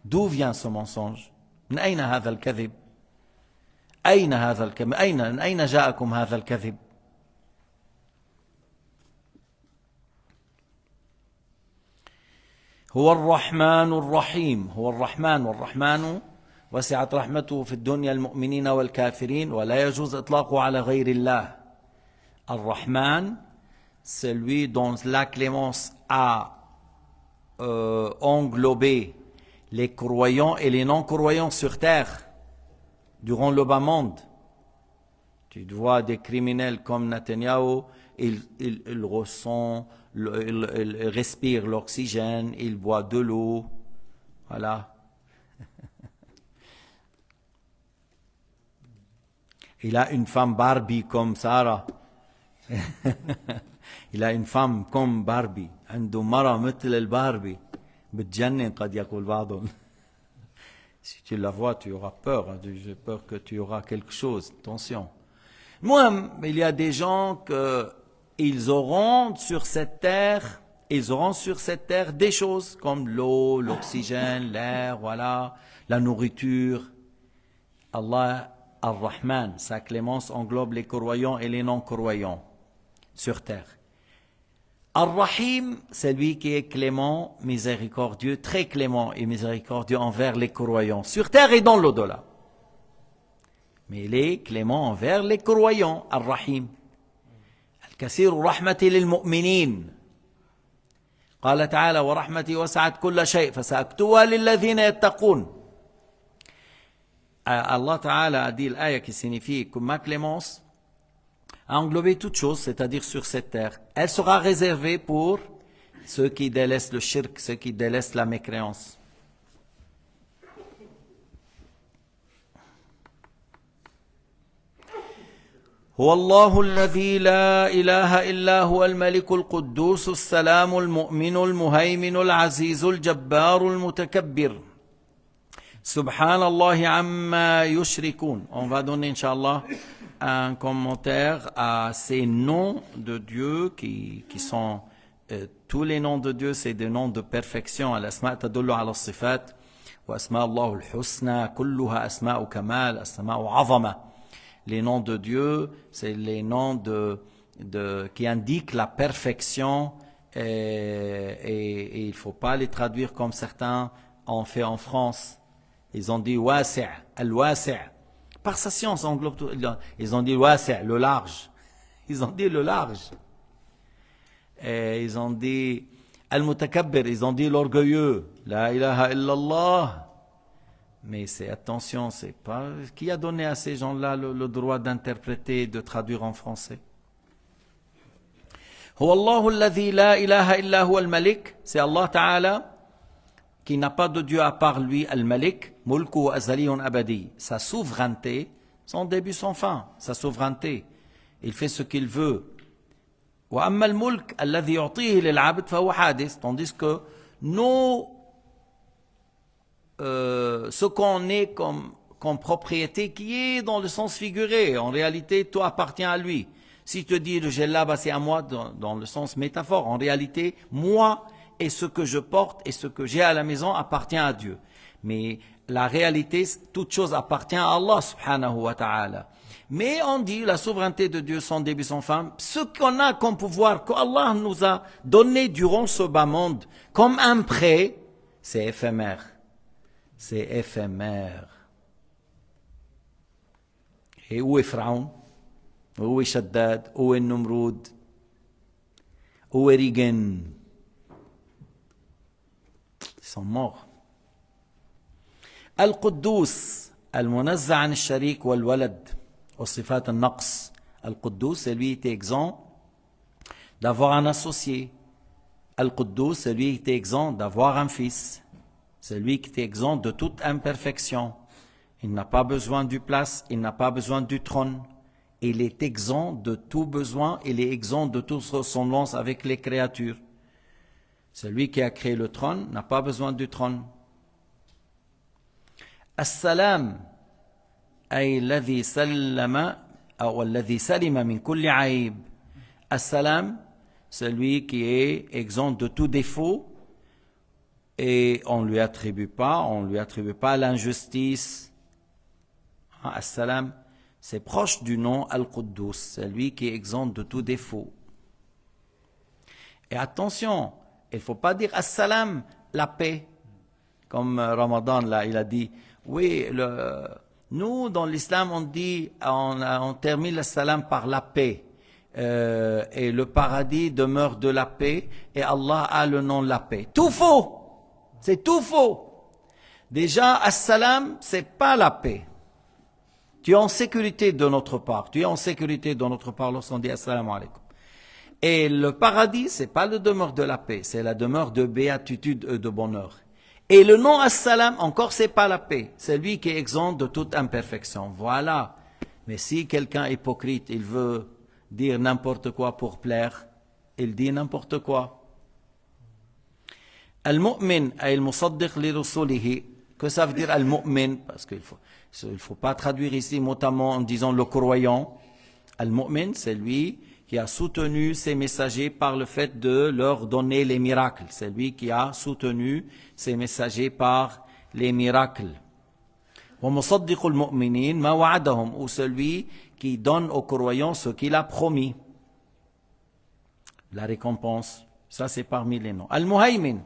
D'où vient ce mensonge? من أين هذا الكذب؟ أين هذا الكذب؟ من أين جاءكم هذا الكذب؟ هو الرحمن الرحيم. هو الرحمن والرحمن وسعت رحمته في الدنيا المؤمنين والكافرين ولا يجوز إطلاقه على غير الله. الرحمن, celui dont la clémence a englobé les croyants et les non-croyants sur terre durant le bas monde. Tu vois des criminels comme Netanyahou, il ressent, il respire l'oxygène, il boit de l'eau. Voilà. Il a une femme Barbie comme Sarah. Il a une femme comme Barbie. عنده مرة مثل الباربي. بتجنن قد يقول بعضهم. Si tu la vois, tu auras peur. J'ai peur que tu auras quelque chose. Attention. Moi, il y a des gens que ils auront sur cette terre des choses comme l'eau, l'oxygène, l'air, voilà, la nourriture. Allah, Ar-Rahman, sa clémence englobe les croyants et les non-croyants sur terre. Ar-Rahim, c'est lui qui est clément, miséricordieux, très clément et miséricordieux envers les croyants, sur terre et dans l'au-delà. Mais il est clément envers les croyants, Ar-Rahim. Al-Kasir rahmati lil-mu'minin. قال تعالى ورحمتي وسعت كل شيء فسأكتبها للذين يتقون. Allah Ta'ala a dit l'ayah qui signifie que ma clémence a englobé toute chose, c'est-à-dire sur cette terre. Elle sera réservée pour ceux qui délaissent le shirk, ceux qui délaissent la mécréance. هو الله الذي لا إله إلا هو الملك القدوس السلام المؤمن المهيمن العزيز الجبار المتكبر سبحان الله عما يشركون. On va donner, Inch'Allah, un commentaire à ces noms de Dieu qui sont tous les noms de Dieu, c'est des noms de perfection. Al-asma' tadullu ala as-sifat wa asma' Allah al-husna kulluha asma'u kamal, asma'u 'azama. Les noms de Dieu, c'est les noms qui indiquent la perfection et il ne faut pas les traduire comme certains ont fait en France. Ils ont dit wasi', al-wasi'. Par sa science, englobe tout. Ils ont dit wasi', le large. Ils ont dit le large. Et ils ont dit al-mutakabbir, ils ont dit l'orgueilleux. La ilaha illallah. Mais c'est attention, c'est pas qui a donné à ces gens-là le droit d'interpréter et de traduire en français. هو الله الذي لا إله إلا هو الملك. C'est Allah Ta'ala qui n'a pas de Dieu à part lui, Al-Malik, mulku azaliyun abadi. Sa souveraineté, son début, son fin, sa souveraineté. Il fait ce qu'il veut. Wa amma al-mulk alladhi yu'tihi lil-'abd fa huwa hadith. Tandis que ce qu'on est comme propriété qui est dans le sens figuré, en réalité tout appartient à lui. Si tu dis le jellaba c'est à moi dans le sens métaphore, en réalité moi et ce que je porte et ce que j'ai à la maison appartient à Dieu. Mais la réalité, toute chose appartient à Allah subhanahu wa ta'ala. Mais on dit la souveraineté de Dieu, son début, son fin, ce qu'on a comme pouvoir, qu'Allah nous a donné durant ce bas monde, comme un prêt, c'est éphémère. C'est éphémère. Et où est Pharaon? Où est Shaddad? Où est Numrud? Où est Reagan? Ils sont morts. Al-Quddus, Al-Munazza an al-Sharik wal-Walad, au sifat al-Naqs. Al-Quddus, c'est lui qui est exempt d'avoir un associé. Al-Quddus, c'est lui qui est exempt d'avoir un fils. C'est lui qui est exempt de toute imperfection. Il n'a pas besoin du place, il n'a pas besoin du trône. Il est exempt de tout besoin, il est exempt de toute ressemblance avec les créatures. Celui qui a créé le trône n'a pas besoin du trône. As-salam, ay alladhi sallama, ou alladhi salima min kulli aib. As-salam, celui qui est exempt de tout défaut, et on ne lui attribue pas l'injustice. As-salam, c'est proche du nom Al-Quddus, celui qui est exempt de tout défaut. Et attention, il ne faut pas dire As-salam, la paix. Comme Ramadan, là, il a dit, oui, nous, dans l'islam, on dit, on termine As-salam par la paix. Et le paradis demeure de la paix, et Allah a le nom de la paix. Tout faux! C'est tout faux! Déjà, As-salam, c'est pas la paix. Tu es en sécurité de notre part. Tu es en sécurité de notre part lorsqu'on dit Assalamu alaikum. Et le paradis, c'est pas la demeure de la paix, c'est la demeure de béatitude et de bonheur. Et le nom As-salam, encore, c'est pas la paix. C'est lui qui est exempt de toute imperfection. Voilà. Mais si quelqu'un hypocrite, il veut dire n'importe quoi pour plaire, il dit n'importe quoi. Al-mu'min, al-musaddiq li rusulihi. Que ça veut dire al-mu'min? Parce qu'il faut pas traduire ici notamment en disant le croyant. Al-mu'min, c'est lui qui a soutenu ses messagers par le fait de leur donner les miracles. C'est lui qui a soutenu ses messagers par les miracles. Wa musaddiqul mu'minin ma wa'adahum, ou celui qui donne aux croyants ce qu'il a promis. La récompense, ça c'est parmi les noms. Al-muhaymin,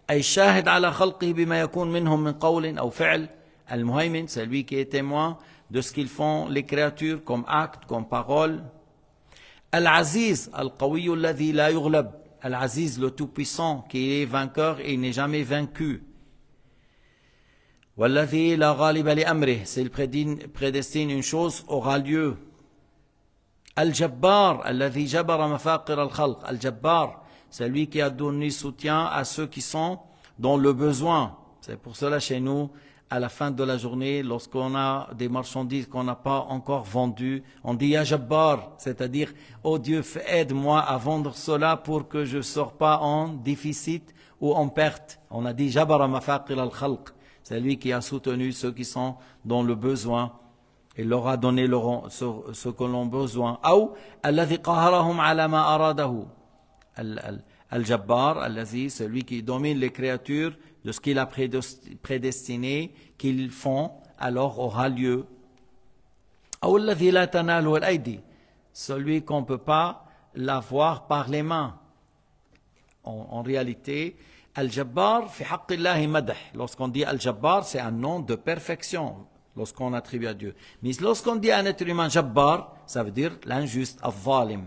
ay shahid ala khalqihi bima yakun minhum min qawlin aw fi'l. Al-muhaymin, c'est lui qui est témoin de ce qu'ils font les créatures comme acte, comme parole. Al-Aziz, Al-Qawiyu alladhi la yughlab. Al-Aziz, le tout-puissant, qui est vainqueur et n'est jamais vaincu. Walladhi la ghaliba li amrih, s'il prédestine une chose, aura lieu. Al-Jabbar, alladhi jabara mafaqir al-khalq. Al-Jabbar, c'est lui qui a donné soutien à ceux qui sont dans le besoin. C'est pour cela chez nous, à la fin de la journée, lorsqu'on a des marchandises qu'on n'a pas encore vendues, on dit « Ya Jabbar », c'est-à-dire « Oh Dieu, aide-moi à vendre cela pour que je ne sors pas en déficit ou en perte ». On a dit « Jabara mafaqil al-khalq ». C'est lui qui a soutenu ceux qui sont dans le besoin et leur a donné ce que l'on a besoin. « Ou alladhi qaharahum ala ma aradahu ». Al-Jabbar, al-Aziz, celui qui domine les créatures de ce qu'il a prédestiné qu'ils font, alors aura lieu. Celui qu'on ne peut pas l'avoir par les mains. En réalité, Al-Jabbar, fi haqqillahi madah. Lorsqu'on dit Al-Jabbar, c'est un nom de perfection, lorsqu'on attribue à Dieu. Mais lorsqu'on dit à un être humain Jabbar, ça veut dire l'injuste, al-zalim.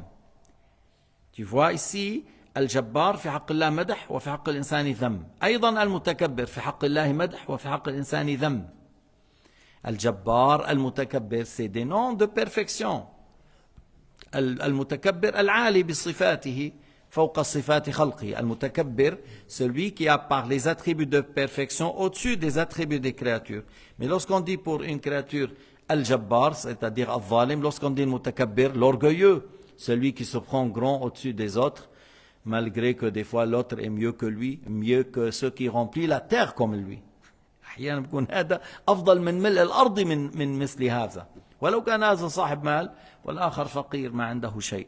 Tu vois ici, الجبار في حق الله مدح وفي حق الإنسان ذم. أيضا المتكبر في حق الله مدح وفي حق الإنسان ذم. الجبار المتكبر, c'est des noms de perfection. المتكبر العالي بصفاته فوق صفات خلقه. المتكبر, celui qui a par les attributs de perfection au-dessus des attributs des créatures. Mais lorsqu'on dit pour une créature al-jabbar, c'est-à-dire al-zalim, lorsqu'on dit المتكبر, l'orgueilleux, celui qui se prend grand au-dessus des autres, malgré que des fois l'autre est mieux que lui, mieux que ceux qui remplissent la terre comme lui. أحيانا بيكون هذا أفضل من ملء الأرض من مثل هذا، ولو كان هذا صاحب مال والآخر فقير ما عنده شيء.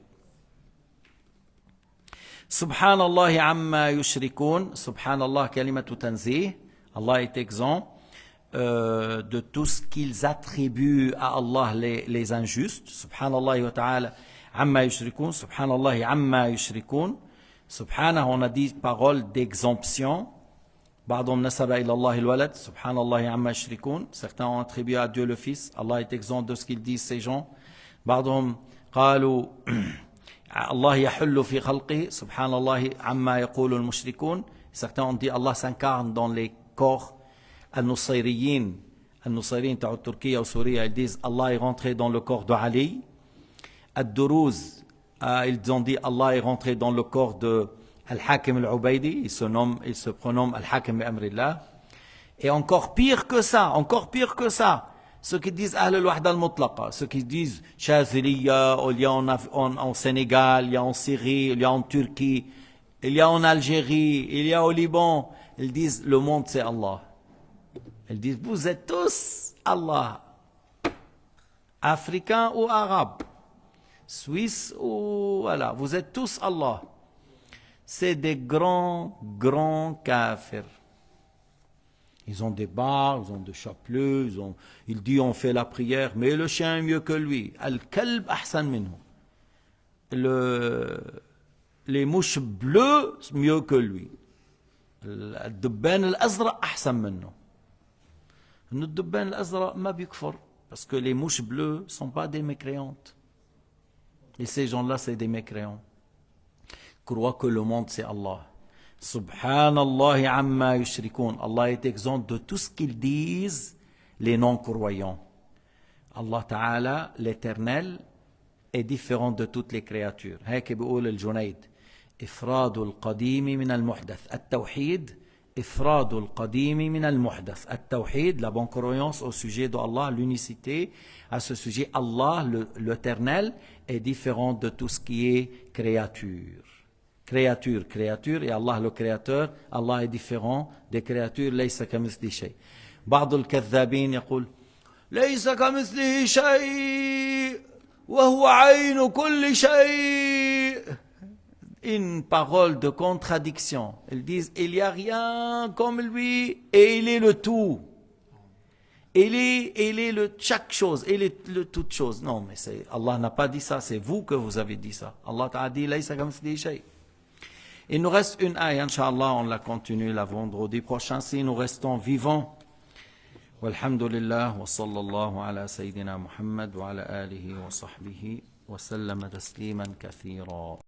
سبحان الله عما يشركون. سبحان الله كلمة تنزيه. Allah est exempt de tout ce qu'ils attribuent à Allah les injustes. Subhanallah wa ta'ala amma yushrikun. Subhanallah amma yushrikun. Subhanah, on a dit parole d'exemption. بعضهم نسب إلى الله الولد. Subhanallah amma yushrikun. Certains ont attribué à Dieu le Fils. Allah est exempt de ce qu'ils disent ces gens. بعضهم قالوا الله يحل في خلقه. Subhanallah amma يقول المشركون. Certains ont dit Allah s'incarne dans les corps. Al-Nusayriyin, Al-Nusayriyin, Turquie ou Syrie, ils disent Allah est rentré dans le corps de Ali. Ad-Duruz, ils ont dit Allah est rentré dans le corps de Al-Hakim al-Ubaydi, il se prénomme Al-Hakim bi Amrillah. Et encore pire que ça, ceux qui disent Ahl al-Wahda al-Mutlaqa, ceux qui disent Chaziliya, il y a en Sénégal, il y a en Syrie, il y a en Turquie, il y a en Algérie, il y a au Liban, ils disent le monde c'est Allah. Ils disent vous êtes tous Allah, africains ou arabes, suisses ou voilà, vous êtes tous Allah. C'est des grands kafirs. Ils ont des bars, ils ont des chapelets, il dit on fait la prière, mais le chien est mieux que lui. Al-kalb ahsan minhu. Les mouches bleues mieux que lui. Al-dubban al-azra ahsan minhu. Le dubban al-azra ma bikfar, parce que les mouches bleues ne sont pas des mécréantes. Et ces gens-là, c'est des mécréants. Croient que le monde c'est Allah. Subhanallah amma yushrikoun. Allah est exempt de tout ce qu'ils disent les non-croyants. Allah Ta'ala, l'éternel, est différent de toutes les créatures. هيك بيقول الجنيد إفراد القديم من المحدث. التوحيد إفراد القديم من المحدث. التوحيد, la bonne croyance au sujet de Allah, l'unicité. À ce sujet, Allah, l'éternel, est différent de tout ce qui est créature. créature et Allah le créateur, Allah est différent des créatures. ليس كمثله شيء. بعض الكذابين يقول ليس كمثله شيء وهو عين كل شيء. Une parole de contradiction. Ils disent il n'y a rien comme lui et il est le tout. Il est le chaque chose, il est le toute chose. Non, mais Allah n'a pas dit ça, c'est vous que vous avez dit ça. Allah t'a dit ليس كمثله شيء. Il nous reste une ayah, Inch'Allah, on la continue la vendredi prochain si nous restons vivants. Walhamdulillah, wa sallallahu ala sayyidina Muhammad wa ala alihi wa sahbihi wa sallama tasliman kathira.